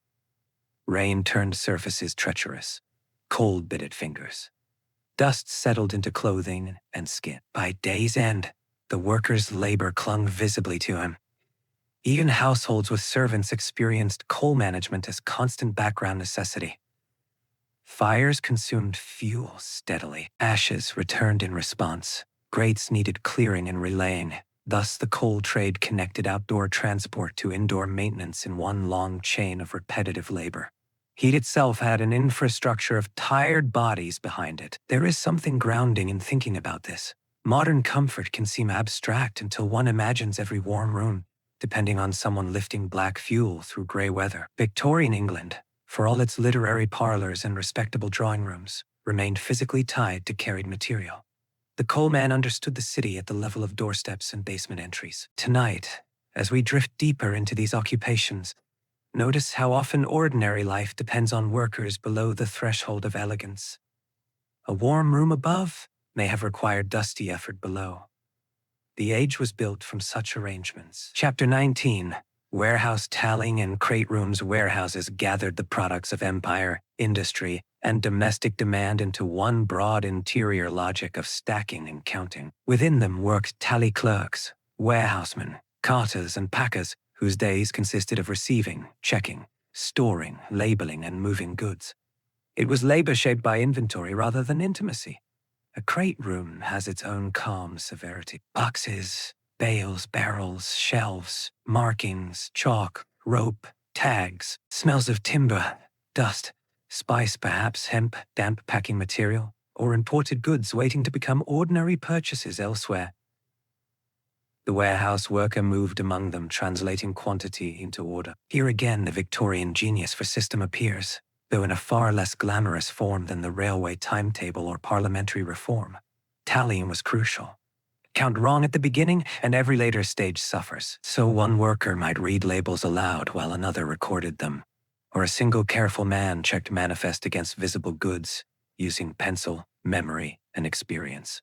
Rain turned surfaces treacherous. Cold bitted fingers. Dust settled into clothing and skin. By day's end, the worker's labor clung visibly to him. Even households with servants experienced coal management as constant background necessity. Fires consumed fuel steadily. Ashes returned in response. Grates needed clearing and relaying. Thus, the coal trade connected outdoor transport to indoor maintenance in one long chain of repetitive labor. Heat itself had an infrastructure of tired bodies behind it. There is something grounding in thinking about this. Modern comfort can seem abstract until one imagines every warm room, depending on someone lifting black fuel through gray weather. Victorian England, for all its literary parlors and respectable drawing rooms, remained physically tied to carried material. The coal man understood the city at the level of doorsteps and basement entries. Tonight, as we drift deeper into these occupations, notice how often ordinary life depends on workers below the threshold of elegance. A warm room above may have required dusty effort below. The age was built from such arrangements. Chapter 19. Warehouse tallying and crate rooms. Warehouses gathered the products of empire, industry, and domestic demand into one broad interior logic of stacking and counting. Within them worked tally clerks, warehousemen, carters, and packers, whose days consisted of receiving, checking, storing, labeling, and moving goods. It was labor shaped by inventory rather than intimacy. A crate room has its own calm severity. Boxes, bales, barrels, shelves, markings, chalk, rope, tags, smells of timber, dust, spice perhaps, hemp, damp packing material, or imported goods waiting to become ordinary purchases elsewhere. The warehouse worker moved among them, translating quantity into order. Here again the Victorian genius for system appears, though in a far less glamorous form than the railway timetable or parliamentary reform. Tallying was crucial. Count wrong at the beginning, and every later stage suffers. So one worker might read labels aloud while another recorded them. Or a single careful man checked manifest against visible goods, using pencil, memory, and experience.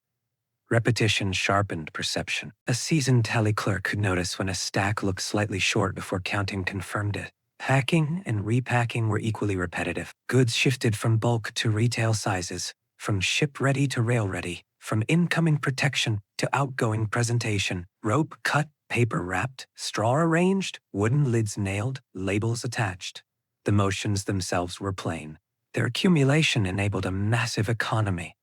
Repetition sharpened perception. A seasoned tally clerk could notice when a stack looked slightly short before counting confirmed it. Packing and repacking were equally repetitive. Goods shifted from bulk to retail sizes, from ship-ready to rail-ready, from incoming protection to outgoing presentation. Rope cut, paper wrapped, straw arranged, wooden lids nailed, labels attached. The motions themselves were plain. Their accumulation enabled a massive economy.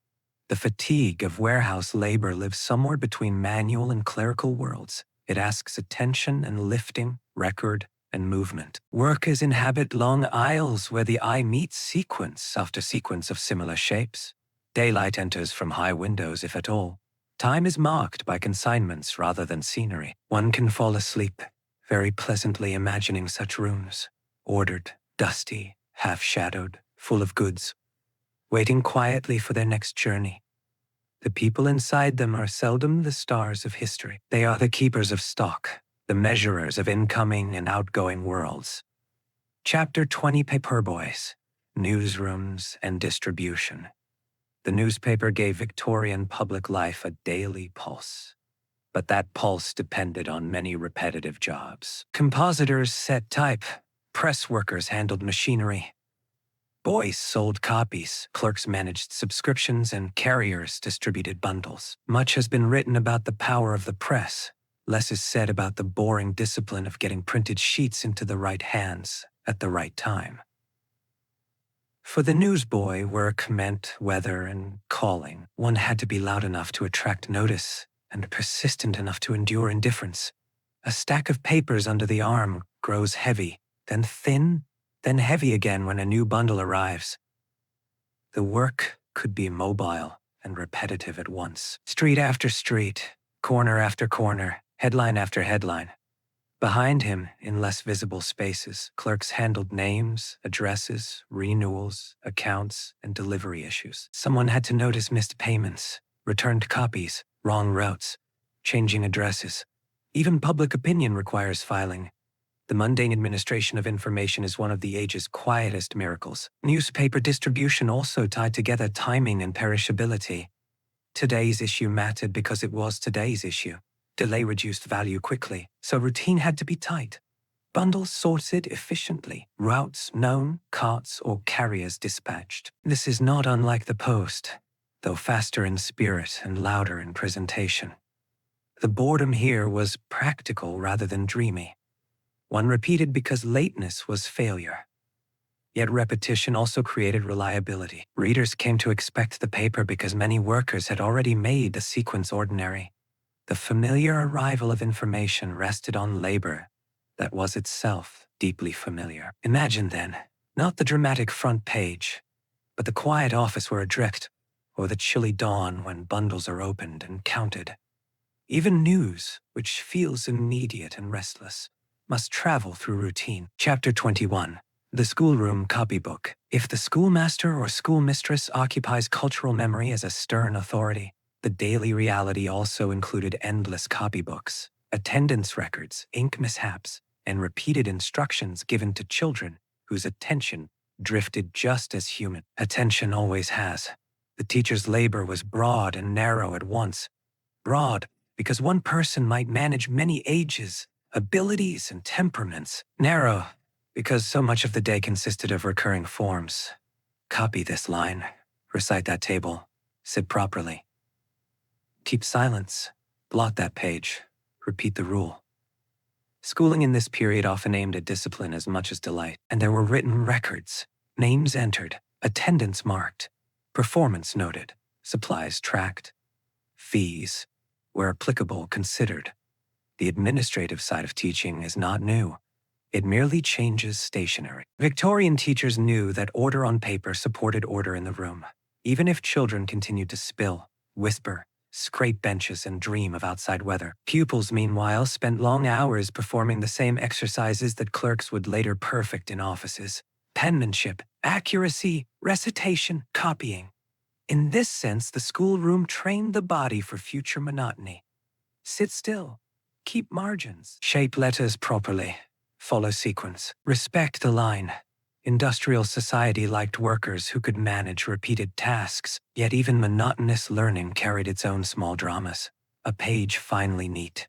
The fatigue of warehouse labor lives somewhere between manual and clerical worlds. It asks attention and lifting, record, and movement. Workers inhabit long aisles where the eye meets sequence after sequence of similar shapes. Daylight enters from high windows, if at all. Time is marked by consignments rather than scenery. One can fall asleep, very pleasantly imagining such rooms. Ordered, dusty, half-shadowed, full of goods, waiting quietly for their next journey. The people inside them are seldom the stars of history. They are the keepers of stock, the measurers of incoming and outgoing worlds. Chapter 20: Paperboys, Newsrooms and Distribution. The newspaper gave Victorian public life a daily pulse. But that pulse depended on many repetitive jobs. Compositors set type, press workers handled machinery. Boys sold copies, clerks managed subscriptions, and carriers distributed bundles. Much has been written about the power of the press. Less is said about the boring discipline of getting printed sheets into the right hands at the right time. For the newsboy, work meant weather and calling. One had to be loud enough to attract notice and persistent enough to endure indifference. A stack of papers under the arm grows heavy, then thin, then heavy again when a new bundle arrives. The work could be mobile and repetitive at once. Street after street, corner after corner, headline after headline. Behind him, in less visible spaces, clerks handled names, addresses, renewals, accounts, and delivery issues. Someone had to notice missed payments, returned copies, wrong routes, changing addresses. Even public opinion requires filing. The mundane administration of information is one of the age's quietest miracles. Newspaper distribution also tied together timing and perishability. Today's issue mattered because it was today's issue. Delay reduced value quickly, so routine had to be tight. Bundles sorted efficiently, routes known, carts or carriers dispatched. This is not unlike the post, though faster in spirit and louder in presentation. The boredom here was practical rather than dreamy. One repeated because lateness was failure. Yet repetition also created reliability. Readers came to expect the paper because many workers had already made the sequence ordinary. The familiar arrival of information rested on labor that was itself deeply familiar. Imagine then, not the dramatic front page, but the quiet office where a drift, or the chilly dawn when bundles are opened and counted. Even news, which feels immediate and restless, must travel through routine. Chapter 21. The Schoolroom Copybook. If the schoolmaster or schoolmistress occupies cultural memory as a stern authority, the daily reality also included endless copybooks, attendance records, ink mishaps, and repeated instructions given to children whose attention drifted just as human attention always has. The teacher's labor was broad and narrow at once. Broad, because one person might manage many ages, abilities, and temperaments. Narrow, because so much of the day consisted of recurring forms. Copy this line, recite that table, sit properly. Keep silence, blot that page, repeat the rule. Schooling in this period often aimed at discipline as much as delight, and there were written records, names entered, attendance marked, performance noted, supplies tracked, fees, where applicable, considered. The administrative side of teaching is not new. It merely changes stationery. Victorian teachers knew that order on paper supported order in the room, even if children continued to spill, whisper, scrape benches, and dream of outside weather. Pupils, meanwhile, spent long hours performing the same exercises that clerks would later perfect in offices: penmanship, accuracy, recitation, copying. In this sense, the schoolroom trained the body for future monotony. Sit still. Keep margins. Shape letters properly. Follow sequence. Respect the line. Industrial society liked workers who could manage repeated tasks, yet even monotonous learning carried its own small dramas. A page finally neat.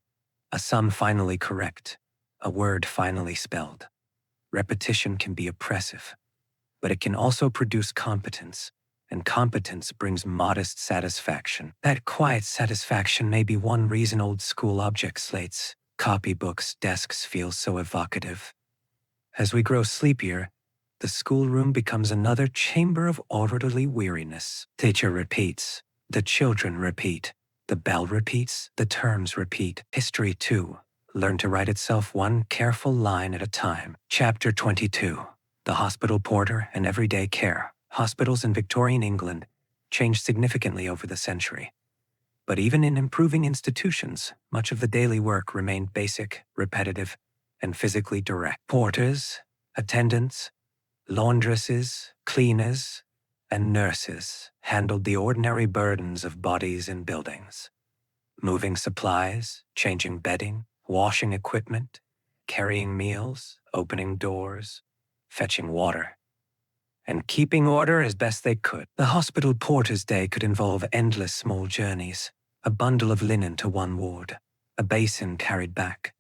A sum finally correct. A word finally spelled. Repetition can be oppressive, but it can also produce competence, and competence brings modest satisfaction. That quiet satisfaction may be one reason old school object slates, copybooks, desks feel so evocative. As we grow sleepier, the schoolroom becomes another chamber of orderly weariness. Teacher repeats. The children repeat. The bell repeats. The terms repeat. History, too. Learn to write itself one careful line at a time. Chapter 22. The hospital porter and everyday care. Hospitals in Victorian England changed significantly over the century. But even in improving institutions, much of the daily work remained basic, repetitive, and physically direct. Porters, attendants, laundresses, cleaners, and nurses handled the ordinary burdens of bodies in buildings. Moving supplies, changing bedding, washing equipment, carrying meals, opening doors, fetching water, and keeping order as best they could. The hospital porter's day could involve endless small journeys, a bundle of linen to one ward, a basin carried back,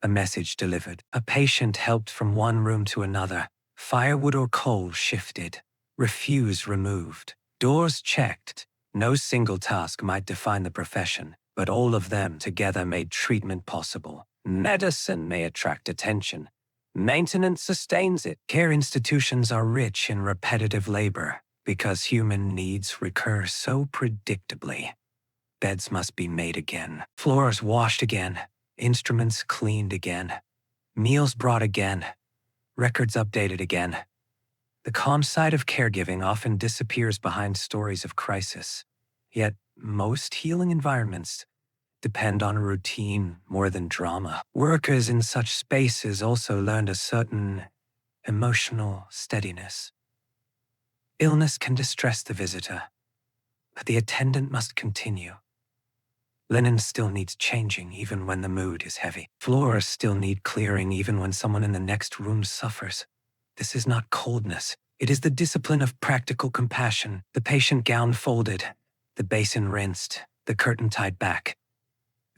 a message delivered, a patient helped from one room to another, firewood or coal shifted, refuse removed, doors checked. No single task might define the profession, but all of them together made treatment possible. Medicine may attract attention. Maintenance sustains it. Care institutions are rich in repetitive labor because human needs recur so predictably. Beds must be made again, floors washed again, instruments cleaned again, meals brought again, records updated again. The calm side of caregiving often disappears behind stories of crisis. Yet, most healing environments depend on routine more than drama. Workers in such spaces also learned a certain emotional steadiness. Illness can distress the visitor, but the attendant must continue. Linen still needs changing even when the mood is heavy. Floors still need clearing even when someone in the next room suffers. This is not coldness. It is the discipline of practical compassion. The patient gown folded, the basin rinsed, the curtain tied back.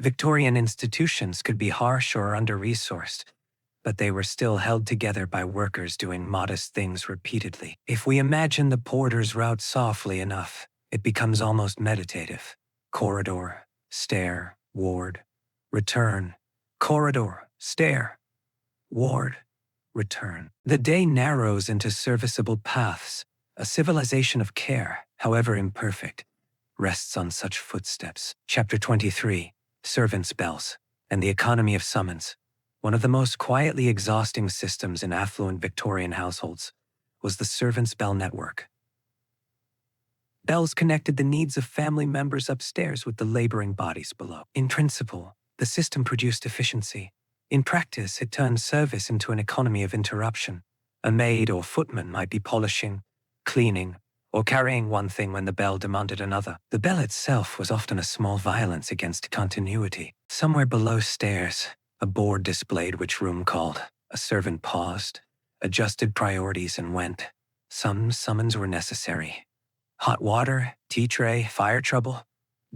Victorian institutions could be harsh or under-resourced, but they were still held together by workers doing modest things repeatedly. If we imagine the porter's route softly enough, it becomes almost meditative. Corridor, stair, ward, return, corridor, stair, ward, return. The day narrows into serviceable paths. A civilization of care, however imperfect, rests on such footsteps. Chapter 23. Servants' bells, and the economy of summons. One of the most quietly exhausting systems in affluent Victorian households was the servants' bell network. Bells connected the needs of family members upstairs with the laboring bodies below. In principle, the system produced efficiency. In practice, it turned service into an economy of interruption. A maid or footman might be polishing, cleaning, or carrying one thing when the bell demanded another. The bell itself was often a small violence against continuity. Somewhere below stairs, a board displayed which room called. A servant paused, adjusted priorities, and went. Some summons were necessary. Hot water, tea tray, fire trouble,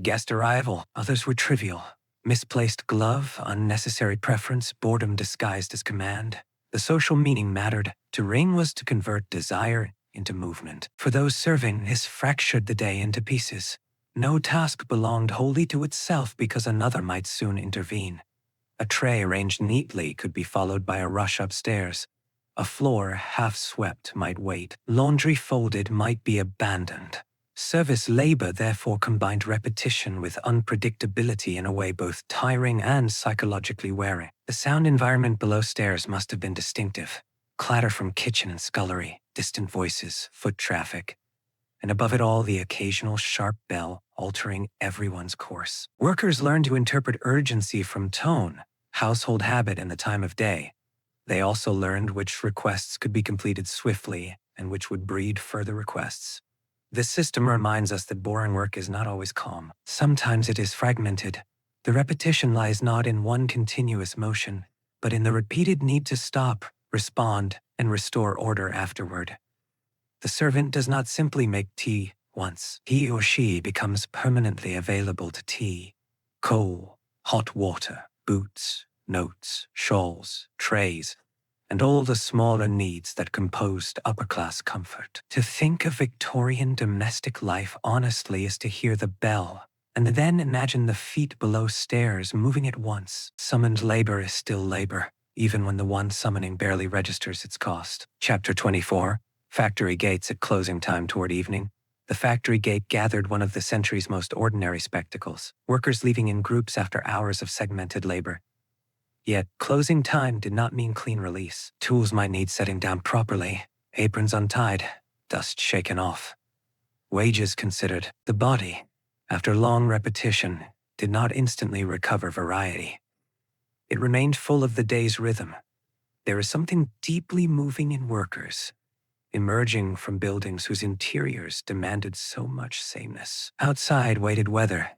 guest arrival. Others were trivial. Misplaced glove, unnecessary preference, boredom disguised as command. The social meaning mattered. To ring was to convert desire into movement. For those serving, this fractured the day into pieces. No task belonged wholly to itself because another might soon intervene. A tray arranged neatly could be followed by a rush upstairs. A floor half swept might wait. Laundry folded might be abandoned. Service labor therefore combined repetition with unpredictability in a way both tiring and psychologically wearing. The sound environment below stairs must have been distinctive. Clatter from kitchen and scullery, distant voices, foot traffic, and above it all the occasional sharp bell altering everyone's course. Workers learned to interpret urgency from tone, household habit, and the time of day. They also learned which requests could be completed swiftly and which would breed further requests. This system reminds us that boring work is not always calm. Sometimes it is fragmented, The repetition lies not in one continuous motion, but in the repeated need to stop, respond, and restore order afterward. The servant does not simply make tea once. He or she becomes permanently available to tea, coal, hot water, boots, notes, shawls, trays, and all the smaller needs that composed upper-class comfort. To think of Victorian domestic life honestly is to hear the bell, and then imagine the feet below stairs moving at once. Summoned labor is still labor, even when the one summoning barely registers its cost. Chapter 24. Factory gates at closing time toward evening. The factory gate gathered one of the century's most ordinary spectacles, workers leaving in groups after hours of segmented labor. Yet, closing time did not mean clean release. Tools might need setting down properly, aprons untied, dust shaken off. Wages considered. The body, after long repetition, did not instantly recover variety. It remained full of the day's rhythm. There is something deeply moving in workers, emerging from buildings whose interiors demanded so much sameness. Outside waited weather,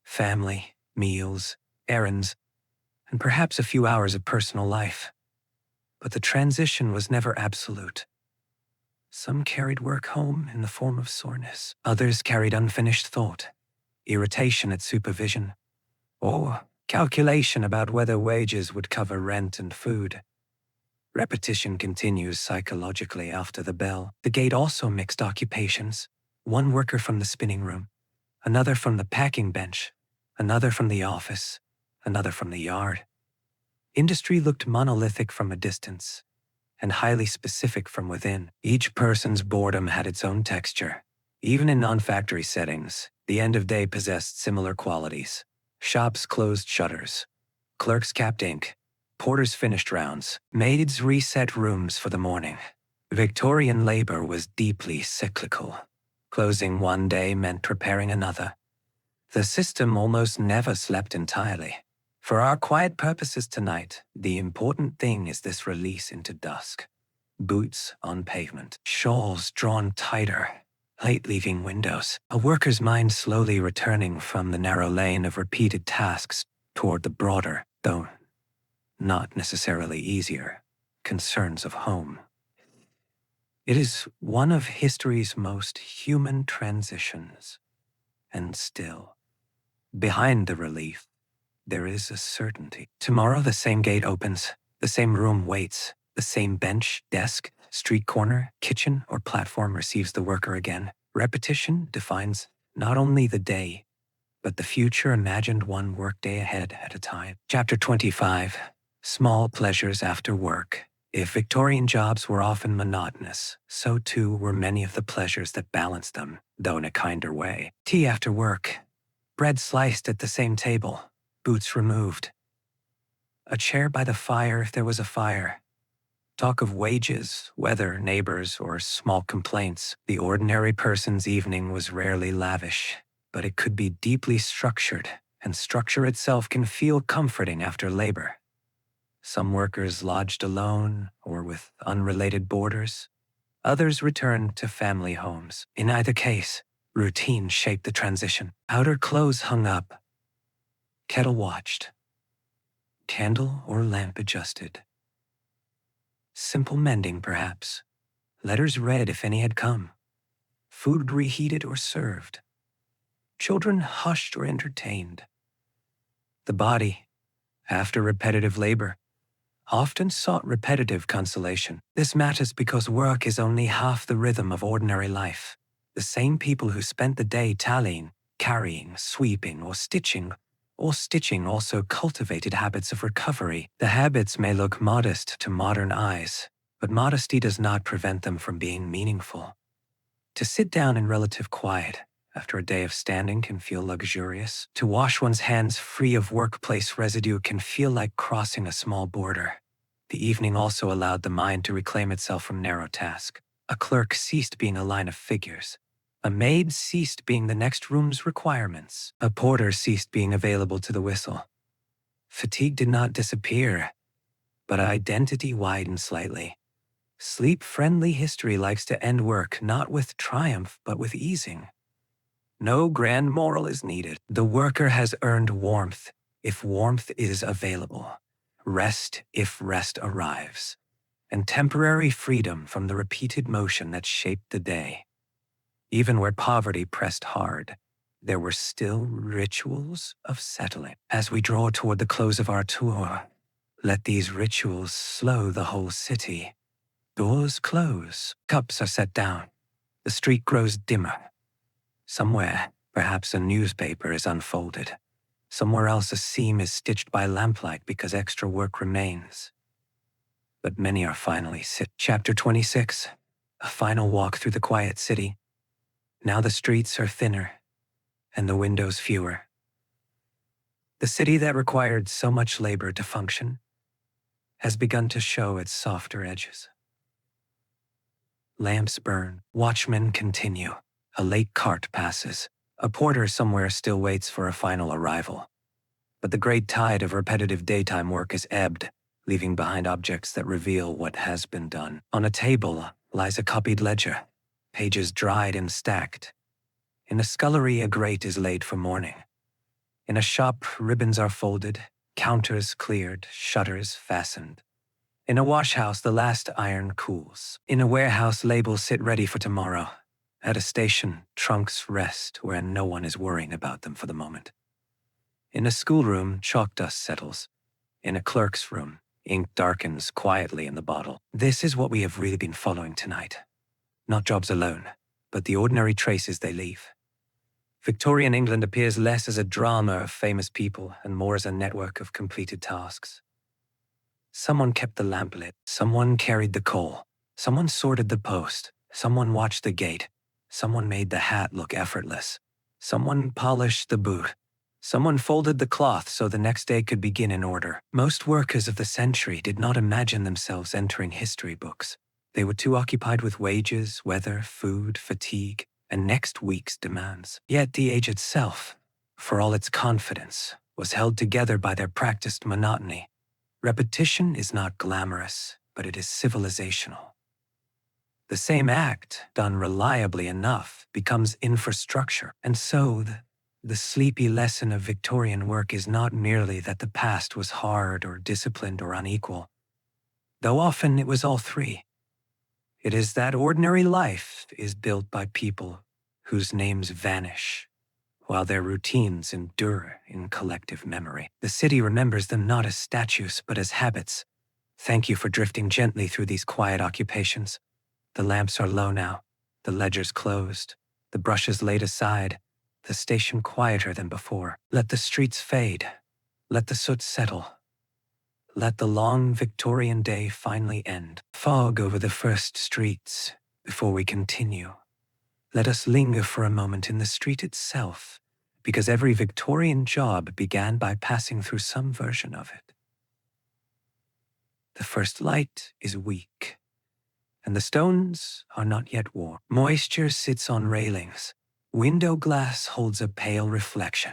family, meals, errands, and perhaps a few hours of personal life. But the transition was never absolute. Some carried work home in the form of soreness. Others carried unfinished thought, irritation at supervision, or calculation about whether wages would cover rent and food. Repetition continues psychologically after the bell. The gate also mixed occupations. One worker from the spinning room, another from the packing bench, another from the office, another from the yard. Industry looked monolithic from a distance, and highly specific from within. Each person's boredom had its own texture. Even in non-factory settings, the end of day possessed similar qualities. Shops closed shutters. Clerks capped ink. Porters finished rounds. Maids reset rooms for the morning. Victorian labor was deeply cyclical. Closing one day meant preparing another. The system almost never slept entirely. For our quiet purposes tonight, the important thing is this release into dusk. Boots on pavement, shawls drawn tighter, light leaving windows. A worker's mind slowly returning from the narrow lane of repeated tasks toward the broader, though not necessarily easier, concerns of home. It is one of history's most human transitions. And still, behind the relief, there is a certainty. Tomorrow the same gate opens, the same room waits, the same bench, desk, street corner, kitchen, or platform receives the worker again. Repetition defines not only the day, but the future imagined one workday ahead at a time. Chapter 25. Small pleasures after work. If Victorian jobs were often monotonous, so too were many of the pleasures that balanced them, though in a kinder way. Tea after work, bread sliced at the same table, boots removed, a chair by the fire if there was a fire. Talk of wages, weather, neighbors, or small complaints. The ordinary person's evening was rarely lavish, but it could be deeply structured, and structure itself can feel comforting after labor. Some workers lodged alone or with unrelated boarders. Others returned to family homes. In either case, routine shaped the transition. Outer clothes hung up. Kettle watched. Candle or lamp adjusted. Simple mending, perhaps. Letters read if any had come. Food reheated or served. Children hushed or entertained. The body, after repetitive labor, often sought repetitive consolation. This matters because work is only half the rhythm of ordinary life. The same people who spent the day tallying, carrying, sweeping, or stitching also cultivated habits of recovery. The habits may look modest to modern eyes, but modesty does not prevent them from being meaningful. To sit down in relative quiet after a day of standing can feel luxurious. To wash one's hands free of workplace residue can feel like crossing a small border. The evening also allowed the mind to reclaim itself from narrow task. A clerk ceased being a line of figures. A maid ceased being the next room's requirements. A porter ceased being available to the whistle. Fatigue did not disappear, but identity widened slightly. Sleep-friendly history likes to end work not with triumph but with easing. No grand moral is needed. The worker has earned warmth, if warmth is available, rest if rest arrives, and temporary freedom from the repeated motion that shaped the day. Even where poverty pressed hard, there were still rituals of settling. As we draw toward the close of our tour, let these rituals slow the whole city. Doors close, cups are set down, the street grows dimmer. Somewhere, perhaps a newspaper is unfolded. Somewhere else a seam is stitched by lamplight because extra work remains. But many are finally sit. Chapter 26, a final walk through the quiet city. Now the streets are thinner, and the windows fewer. The city that required so much labor to function has begun to show its softer edges. Lamps burn, watchmen continue, a late cart passes, a porter somewhere still waits for a final arrival. But the great tide of repetitive daytime work is ebbed, leaving behind objects that reveal what has been done. On a table lies a copied ledger, pages dried and stacked. In a scullery, a grate is laid for morning. In a shop, ribbons are folded, counters cleared, shutters fastened. In a washhouse, the last iron cools. In a warehouse, labels sit ready for tomorrow. At a station, trunks rest where no one is worrying about them for the moment. In a schoolroom, chalk dust settles. In a clerk's room, ink darkens quietly in the bottle. This is what we have really been following tonight. Not jobs alone, but the ordinary traces they leave. Victorian England appears less as a drama of famous people and more as a network of completed tasks. Someone kept the lamp lit, someone carried the coal, someone sorted the post, someone watched the gate, someone made the hat look effortless, someone polished the boot, someone folded the cloth so the next day could begin in order. Most workers of the century did not imagine themselves entering history books. They were too occupied with wages, weather, food, fatigue, and next week's demands. Yet the age itself, for all its confidence, was held together by their practiced monotony. Repetition is not glamorous, but it is civilizational. The same act, done reliably enough, becomes infrastructure. And so, the sleepy lesson of Victorian work is not merely that the past was hard or disciplined or unequal, though often it was all three. It is that ordinary life is built by people whose names vanish, while their routines endure in collective memory. The city remembers them not as statues, but as habits. Thank you for drifting gently through these quiet occupations. The lamps are low now, the ledgers closed, the brushes laid aside, the station quieter than before. Let the streets fade. Let the soot settle. Let the long Victorian day finally end. Fog over the first streets before we continue. Let us linger for a moment in the street itself, because every Victorian job began by passing through some version of it. The first light is weak, and the stones are not yet warm. Moisture sits on railings. Window glass holds a pale reflection.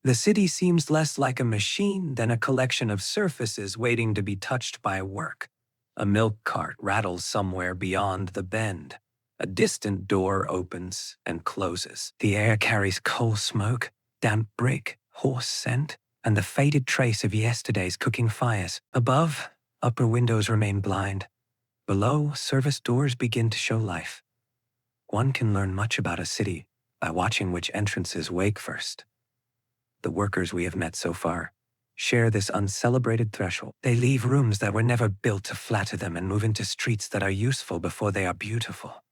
The city seems less like a machine than a collection of surfaces waiting to be touched by work. A milk cart rattles somewhere beyond the bend. A distant door opens and closes. The air carries coal smoke, damp brick, horse scent, and the faded trace of yesterday's cooking fires. Above, upper windows remain blind. Below, service doors begin to show life. One can learn much about a city by watching which entrances wake first. The workers we have met so far share this uncelebrated threshold. They leave rooms that were never built to flatter them and move into streets that are useful before they are beautiful.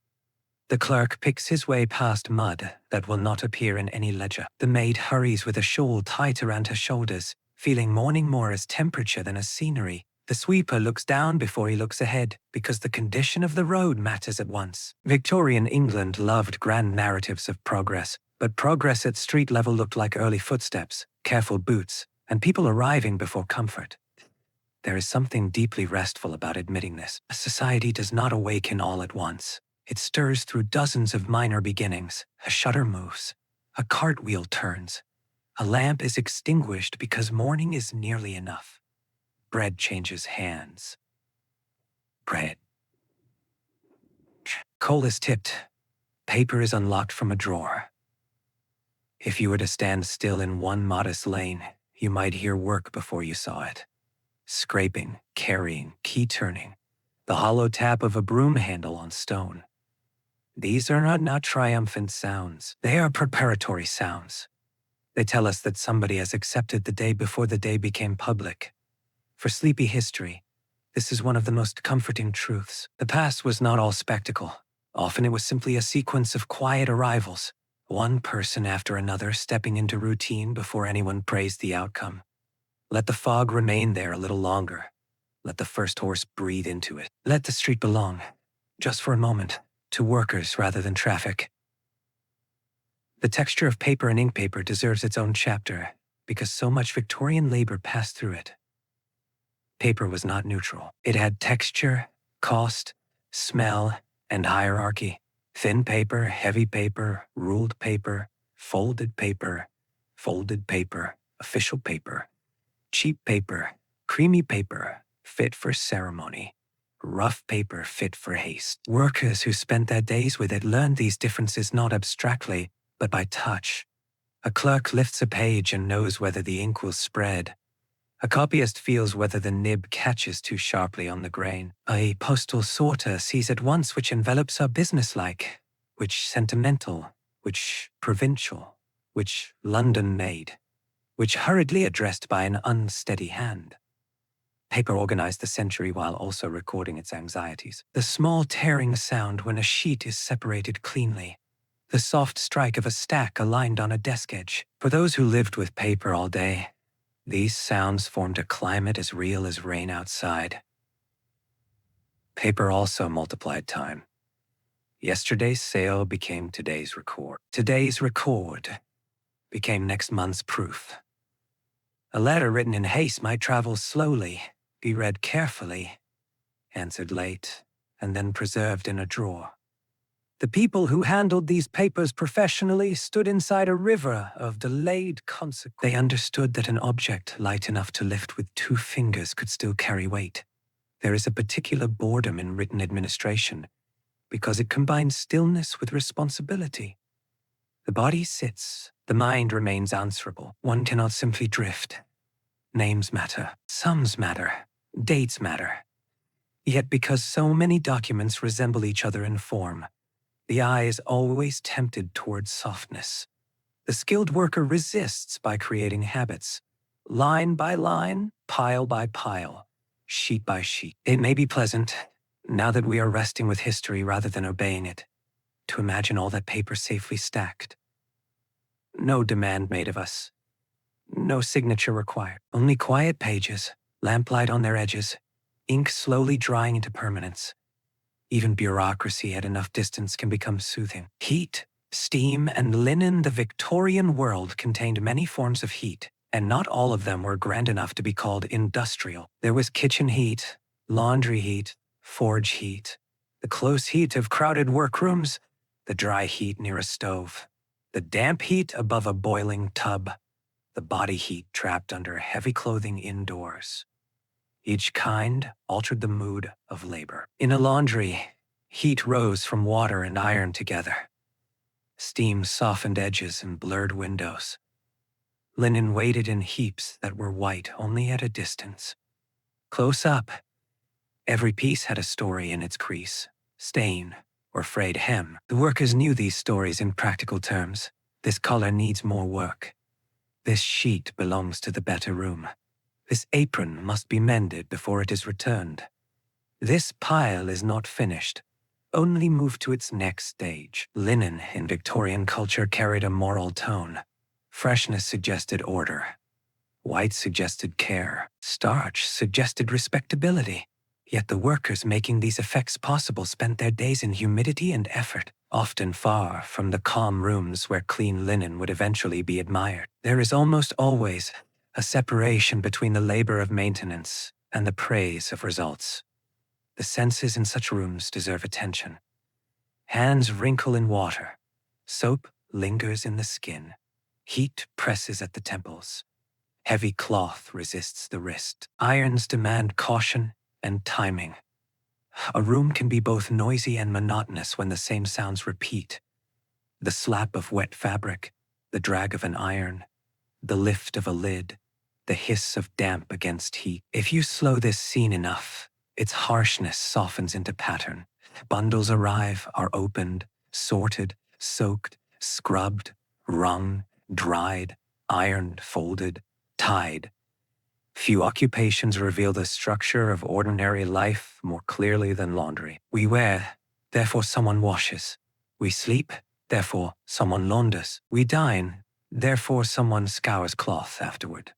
The clerk picks his way past mud that will not appear in any ledger. The maid hurries with a shawl tight around her shoulders, feeling morning more as temperature than as scenery. The sweeper looks down before he looks ahead, because the condition of the road matters at once. Victorian England loved grand narratives of progress, but progress at street level looked like early footsteps, careful boots, and people arriving before comfort. There is something deeply restful about admitting this. A society does not awaken all at once. It stirs through dozens of minor beginnings. A shutter moves. A cartwheel turns. A lamp is extinguished because morning is nearly enough. Bread changes hands. Bread. Coal is tipped. Paper is unlocked from a drawer. If you were to stand still in one modest lane, You might hear work before you saw it. Scraping, carrying, key turning, the hollow tap of a broom handle on stone. These are not triumphant sounds. They are preparatory sounds. They tell us that somebody has accepted the day before the day became public. For sleepy history, this is one of the most comforting truths. The past was not all spectacle. Often it was simply a sequence of quiet arrivals, one person after another stepping into routine before anyone praised the outcome. Let the fog remain there a little longer. Let the first horse breathe into it. Let the street belong, just for a moment, to workers rather than traffic. The texture of paper and ink paper deserves its own chapter because so much Victorian labor passed through it. Paper was not neutral. It had texture, cost, smell, and hierarchy. Thin paper, heavy paper, ruled paper, folded paper, official paper, cheap paper, creamy paper, fit for ceremony, rough paper fit for haste. Workers who spent their days with it learned these differences not abstractly, but by touch. A clerk lifts a page and knows whether the ink will spread. A copyist feels whether the nib catches too sharply on the grain. A postal sorter sees at once which envelopes are businesslike, which sentimental, which provincial, which London-made, which hurriedly addressed by an unsteady hand. Paper organized the century while also recording its anxieties. The small tearing sound when a sheet is separated cleanly. The soft strike of a stack aligned on a desk edge. For those who lived with paper all day, these sounds formed a climate as real as rain outside. Paper also multiplied time. Yesterday's sale became today's record. Today's record became next month's proof. A letter written in haste might travel slowly, be read carefully, answered late, and then preserved in a drawer. The people who handled these papers professionally stood inside a river of delayed consequence. They understood that an object light enough to lift with 2 fingers could still carry weight. There is a particular boredom in written administration because it combines stillness with responsibility. The body sits, the mind remains answerable. One cannot simply drift. Names matter, sums matter, dates matter. Yet because so many documents resemble each other in form, the eye is always tempted towards softness. The skilled worker resists by creating habits, line by line, pile by pile, sheet by sheet. It may be pleasant, now that we are resting with history rather than obeying it, to imagine all that paper safely stacked. No demand made of us. No signature required. Only quiet pages, lamplight on their edges, ink slowly drying into permanence. Even bureaucracy at enough distance can become soothing. Heat, steam, and linen. The Victorian world contained many forms of heat, and not all of them were grand enough to be called industrial. There was kitchen heat, laundry heat, forge heat, the close heat of crowded workrooms, the dry heat near a stove, the damp heat above a boiling tub, the body heat trapped under heavy clothing indoors. Each kind altered the mood of labor. In a laundry, heat rose from water and iron together. Steam softened edges and blurred windows. Linen waited in heaps that were white only at a distance. Close up, every piece had a story in its crease, stain, or frayed hem. The workers knew these stories in practical terms. This color needs more work. This sheet belongs to the better room. This apron must be mended before it is returned. This pile is not finished, only moved to its next stage. Linen in Victorian culture carried a moral tone. Freshness suggested order. White suggested care. Starch suggested respectability. Yet the workers making these effects possible spent their days in humidity and effort, often far from the calm rooms where clean linen would eventually be admired. There is almost always a separation between the labor of maintenance and the praise of results. The senses in such rooms deserve attention. Hands wrinkle in water. Soap lingers in the skin. Heat presses at the temples. Heavy cloth resists the wrist. Irons demand caution and timing. A room can be both noisy and monotonous when the same sounds repeat. The slap of wet fabric, the drag of an iron, the lift of a lid, the hiss of damp against heat. If you slow this scene enough, its harshness softens into pattern. Bundles arrive, are opened, sorted, soaked, scrubbed, wrung, dried, ironed, folded, tied. Few occupations reveal the structure of ordinary life more clearly than laundry. We wear, therefore someone washes. We sleep, therefore someone launders. We dine, therefore someone scours cloth afterward.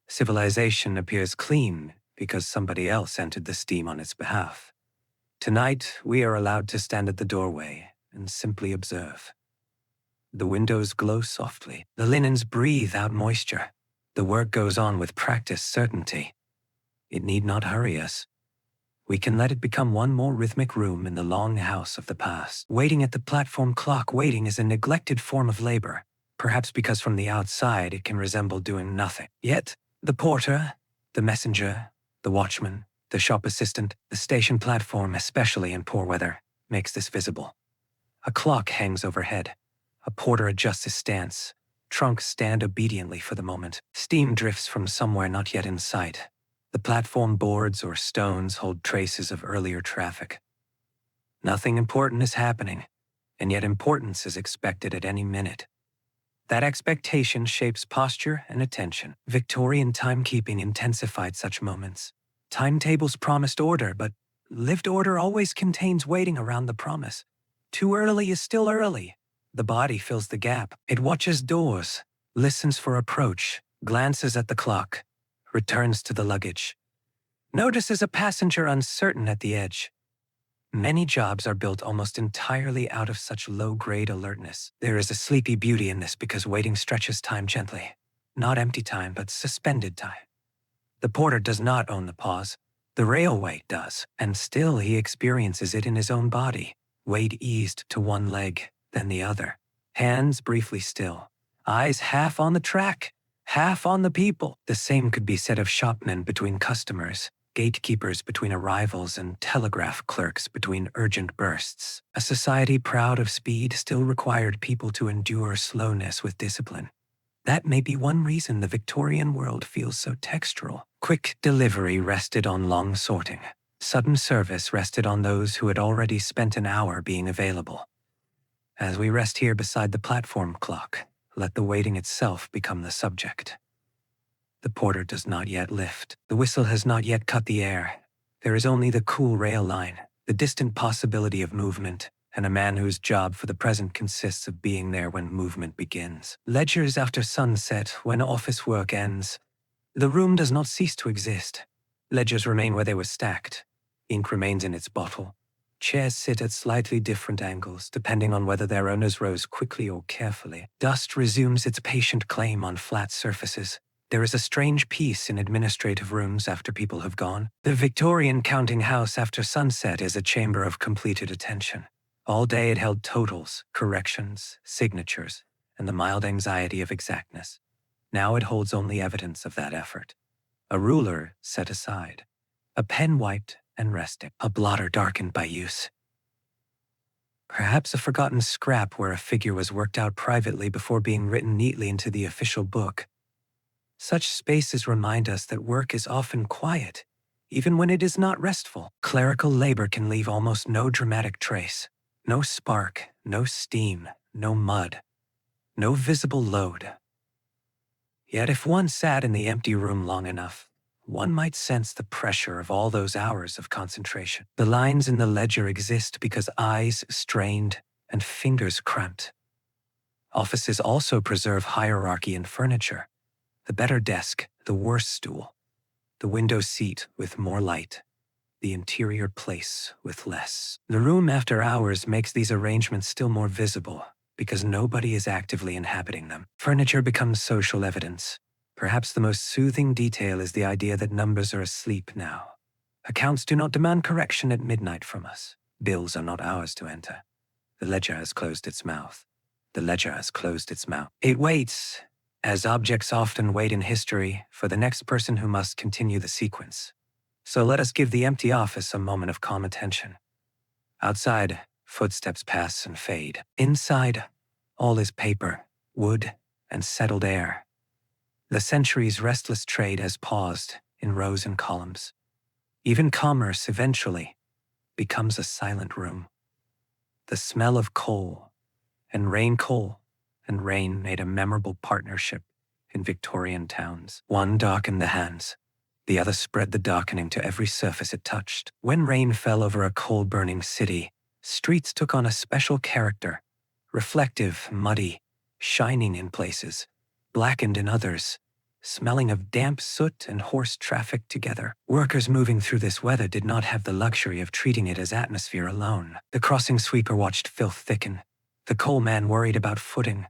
Civilization appears clean because somebody else entered the steam on its behalf. Tonight, we are allowed to stand at the doorway and simply observe. The windows glow softly. The linens breathe out moisture. The work goes on with practiced certainty. It need not hurry us. We can let it become one more rhythmic room in the long house of the past. Waiting at the platform clock, waiting is a neglected form of labor, perhaps because from the outside it can resemble doing nothing. Yet, the porter, the messenger, the watchman, the shop assistant, the station platform, especially in poor weather, makes this visible. A clock hangs overhead. A porter adjusts his stance. Trunks stand obediently for the moment. Steam drifts from somewhere not yet in sight. The platform boards or stones hold traces of earlier traffic. Nothing important is happening, and yet importance is expected at any minute. That expectation shapes posture and attention. Victorian timekeeping intensified such moments. Timetables promised order, but lived order always contains waiting around the promise. Too early is still early. The body fills the gap. It watches doors, listens for approach, glances at the clock, returns to the luggage. Notices a passenger uncertain at the edge. Many jobs are built almost entirely out of such low-grade alertness. There is a sleepy beauty in this because waiting stretches time gently. Not empty time, but suspended time. The porter does not own the pause. The railway does, and still he experiences it in his own body. Weight eased to one leg, then the other. Hands briefly still. Eyes half on the track, half on the people. The same could be said of shopmen between customers, gatekeepers between arrivals, and telegraph clerks between urgent bursts. A society proud of speed still required people to endure slowness with discipline. That may be one reason the Victorian world feels so textural. Quick delivery rested on long sorting. Sudden service rested on those who had already spent an hour being available. As we rest here beside the platform clock, let the waiting itself become the subject. The porter does not yet lift. The whistle has not yet cut the air. There is only the cool rail line, the distant possibility of movement, and a man whose job for the present consists of being there when movement begins. Ledgers after sunset, when office work ends. The room does not cease to exist. Ledgers remain where they were stacked. Ink remains in its bottle. Chairs sit at slightly different angles, depending on whether their owners rose quickly or carefully. Dust resumes its patient claim on flat surfaces. There is a strange peace in administrative rooms after people have gone. The Victorian counting house after sunset is a chamber of completed attention. All day it held totals, corrections, signatures, and the mild anxiety of exactness. Now it holds only evidence of that effort. A ruler set aside, a pen wiped and resting, a blotter darkened by use. Perhaps a forgotten scrap where a figure was worked out privately before being written neatly into the official book. Such spaces remind us that work is often quiet, even when it is not restful. Clerical labor can leave almost no dramatic trace. No spark, no steam, no mud, no visible load. Yet if one sat in the empty room long enough, one might sense the pressure of all those hours of concentration. The lines in the ledger exist because eyes strained and fingers cramped. Offices also preserve hierarchy in furniture. The better desk, the worse stool. The window seat with more light. The interior place with less. The room after hours makes these arrangements still more visible because nobody is actively inhabiting them. Furniture becomes social evidence. Perhaps the most soothing detail is the idea that numbers are asleep now. Accounts do not demand correction at midnight from us. Bills are not ours to enter. The ledger has closed its mouth. The ledger has closed its mouth. It waits, as objects often wait in history, for the next person who must continue the sequence. So let us give the empty office a moment of calm attention. Outside, footsteps pass and fade. Inside, all is paper, wood, and settled air. The centuries' restless trade has paused in rows and columns. Even commerce eventually becomes a silent room. The smell of coal and rain made a memorable partnership in Victorian towns. One darkened the hands, the other spread the darkening to every surface it touched. When rain fell over a coal-burning city, streets took on a special character, reflective, muddy, shining in places, blackened in others, smelling of damp soot and horse traffic together. Workers moving through this weather did not have the luxury of treating it as atmosphere alone. The crossing sweeper watched filth thicken. The coal man worried about footing.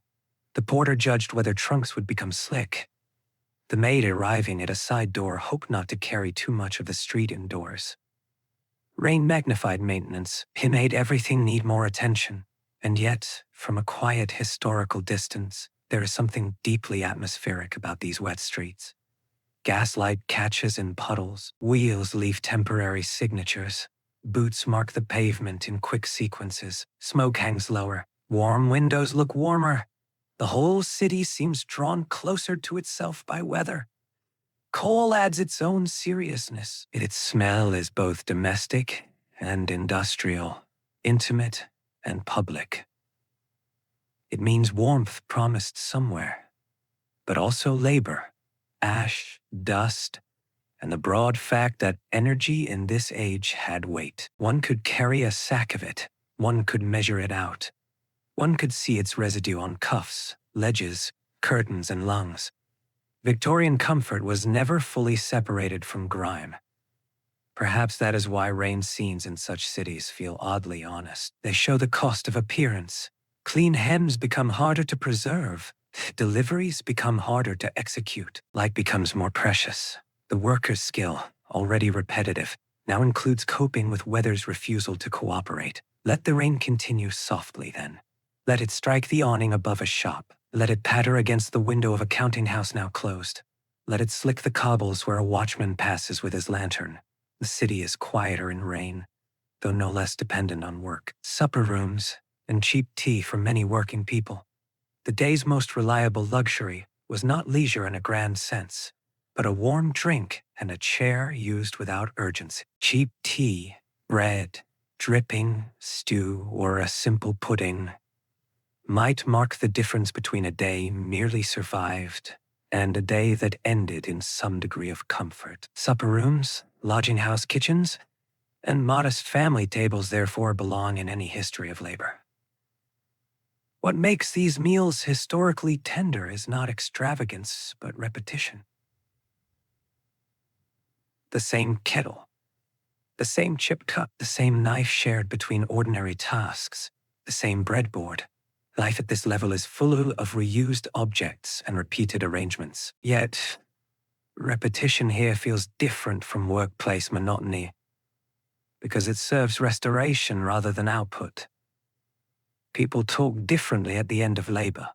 The porter judged whether trunks would become slick. The maid arriving at a side door hoped not to carry too much of the street indoors. Rain magnified maintenance. It made everything need more attention. And yet, from a quiet historical distance, there is something deeply atmospheric about these wet streets. Gaslight catches in puddles, wheels leave temporary signatures, boots mark the pavement in quick sequences, smoke hangs lower, warm windows look warmer. The whole city seems drawn closer to itself by weather. Coal adds its own seriousness. Its smell is both domestic and industrial, intimate and public. It means warmth promised somewhere, but also labor, ash, dust, and the broad fact that energy in this age had weight. One could carry a sack of it. One could measure it out. One could see its residue on cuffs, ledges, curtains, and lungs. Victorian comfort was never fully separated from grime. Perhaps that is why rain scenes in such cities feel oddly honest. They show the cost of appearance. Clean hems become harder to preserve. Deliveries become harder to execute. Light becomes more precious. The worker's skill, already repetitive, now includes coping with weather's refusal to cooperate. Let the rain continue softly then. Let it strike the awning above a shop. Let it patter against the window of a counting house now closed. Let it slick the cobbles where a watchman passes with his lantern. The city is quieter in rain, though no less dependent on work. Supper rooms and cheap tea for many working people. The day's most reliable luxury was not leisure in a grand sense, but a warm drink and a chair used without urgency. Cheap tea, bread, dripping, stew, or a simple pudding might mark the difference between a day merely survived and a day that ended in some degree of comfort. Supper rooms, lodging house kitchens, and modest family tables therefore belong in any history of labor. What makes these meals historically tender is not extravagance, but repetition. The same kettle, the same chipped cup, the same knife shared between ordinary tasks, the same breadboard. Life at this level is full of reused objects and repeated arrangements. Yet, repetition here feels different from workplace monotony because it serves restoration rather than output. People talk differently at the end of labor.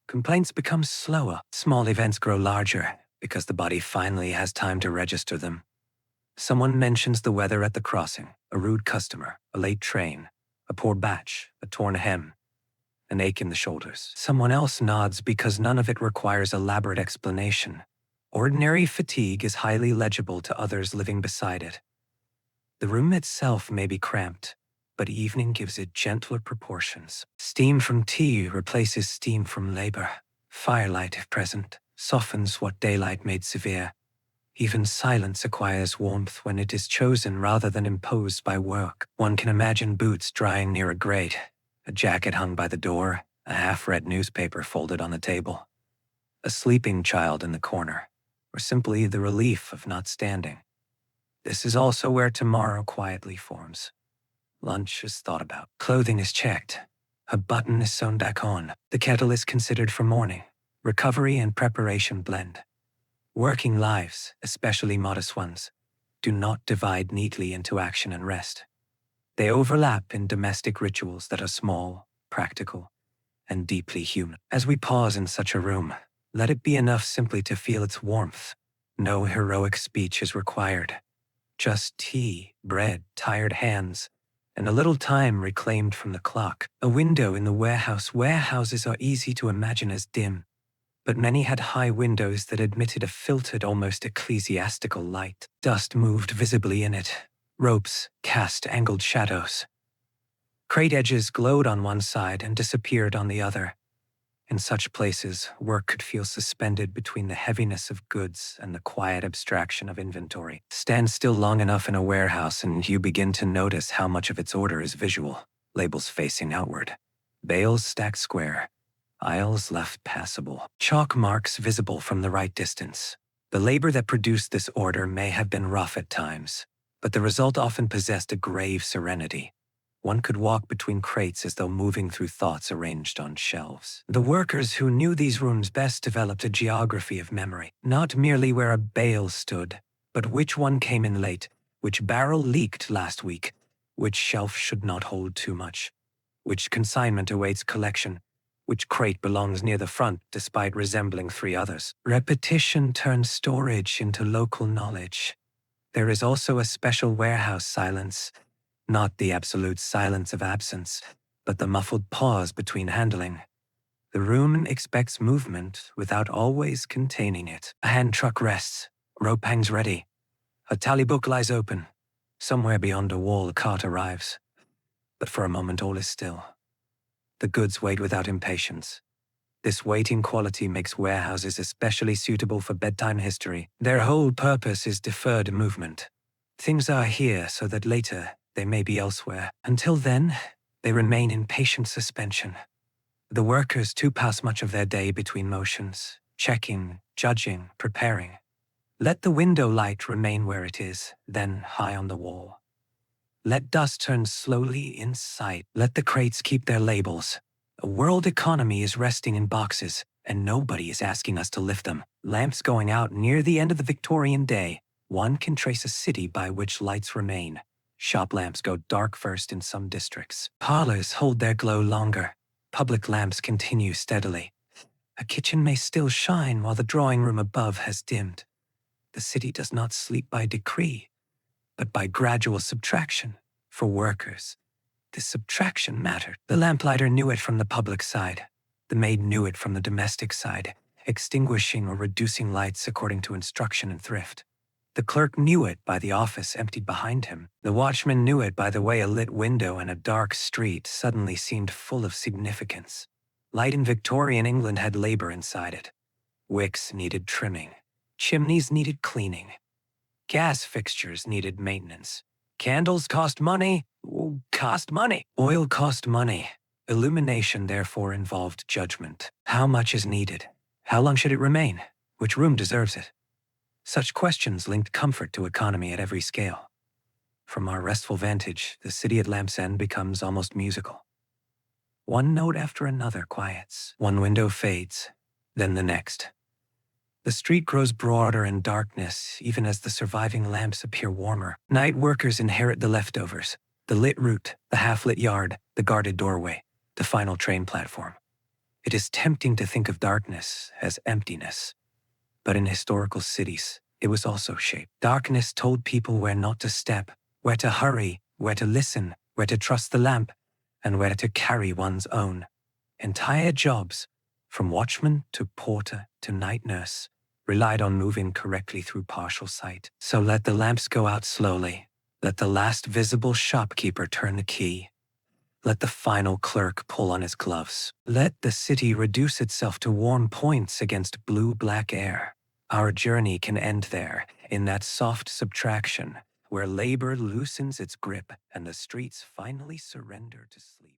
Complaints become slower. Small events grow larger because the body finally has time to register them. Someone mentions the weather at the crossing, a rude customer, a late train, a poor batch, a torn hem, an ache in the shoulders. Someone else nods because none of it requires elaborate explanation. Ordinary fatigue is highly legible to others living beside it. The room itself may be cramped, but evening gives it gentler proportions. Steam from tea replaces steam from labor. Firelight, if present, softens what daylight made severe. Even silence acquires warmth when it is chosen rather than imposed by work. One can imagine boots drying near a grate, a jacket hung by the door, a half-read newspaper folded on the table, a sleeping child in the corner, or simply the relief of not standing. This is also where tomorrow quietly forms. Lunch is thought about. Clothing is checked. A button is sewn back on. The kettle is considered for morning. Recovery and preparation blend. Working lives, especially modest ones, do not divide neatly into action and rest. They overlap in domestic rituals that are small, practical, and deeply human. As we pause in such a room, let it be enough simply to feel its warmth. No heroic speech is required. Just tea, bread, tired hands, and a little time reclaimed from the clock. A window in the warehouse. Warehouses are easy to imagine as dim, but many had high windows that admitted a filtered, almost ecclesiastical light. Dust moved visibly in it. Ropes cast angled shadows. Crate edges glowed on one side and disappeared on the other. In such places, work could feel suspended between the heaviness of goods and the quiet abstraction of inventory. Stand still long enough in a warehouse and you begin to notice how much of its order is visual, labels facing outward, bales stacked square, aisles left passable, chalk marks visible from the right distance. The labor that produced this order may have been rough at times, but the result often possessed a grave serenity. One could walk between crates as though moving through thoughts arranged on shelves. The workers who knew these rooms best developed a geography of memory, not merely where a bale stood, but which one came in late, which barrel leaked last week, which shelf should not hold too much, which consignment awaits collection, which crate belongs near the front despite resembling three others. Repetition turns storage into local knowledge. There is also a special warehouse silence, not the absolute silence of absence, but the muffled pause between handling. The room expects movement without always containing it. A hand truck rests, rope hangs ready. A tally book lies open. Somewhere beyond a wall, a cart arrives. But for a moment all is still. The goods wait without impatience. This waiting quality makes warehouses especially suitable for bedtime history. Their whole purpose is deferred movement. Things are here so that later they may be elsewhere. Until then, they remain in patient suspension. The workers too pass much of their day between motions, checking, judging, preparing. Let the window light remain where it is, then high on the wall. Let dust turn slowly in sight. Let the crates keep their labels. A world economy is resting in boxes, and nobody is asking us to lift them. Lamps going out near the end of the Victorian day. One can trace a city by which lights remain. Shop lamps go dark first in some districts. Parlors hold their glow longer. Public lamps continue steadily. A kitchen may still shine while the drawing room above has dimmed. The city does not sleep by decree, but by gradual subtraction. For workers, this subtraction mattered. The lamplighter knew it from the public side. The maid knew it from the domestic side, extinguishing or reducing lights according to instruction and thrift. The clerk knew it by the office emptied behind him. The watchman knew it by the way a lit window in a dark street suddenly seemed full of significance. Light in Victorian England had labor inside it. Wicks needed trimming. Chimneys needed cleaning. Gas fixtures needed maintenance. Candles cost money. Oil cost money. Illumination therefore involved judgment. How much is needed? How long should it remain? Which room deserves it? Such questions linked comfort to economy at every scale. From our restful vantage, the city at Lamp's End becomes almost musical. One note after another quiets. One window fades, then the next. The street grows broader in darkness, even as the surviving lamps appear warmer. Night workers inherit the leftovers, the lit route, the half-lit yard, the guarded doorway, the final train platform. It is tempting to think of darkness as emptiness. But in historical cities, it was also shaped. Darkness told people where not to step, where to hurry, where to listen, where to trust the lamp, and where to carry one's own. Entire jobs, from watchman to porter to night nurse, relied on moving correctly through partial sight. So let the lamps go out slowly. Let the last visible shopkeeper turn the key. Let the final clerk pull on his gloves. Let the city reduce itself to warm points against blue-black air. Our journey can end there, in that soft subtraction, where labor loosens its grip and the streets finally surrender to sleep.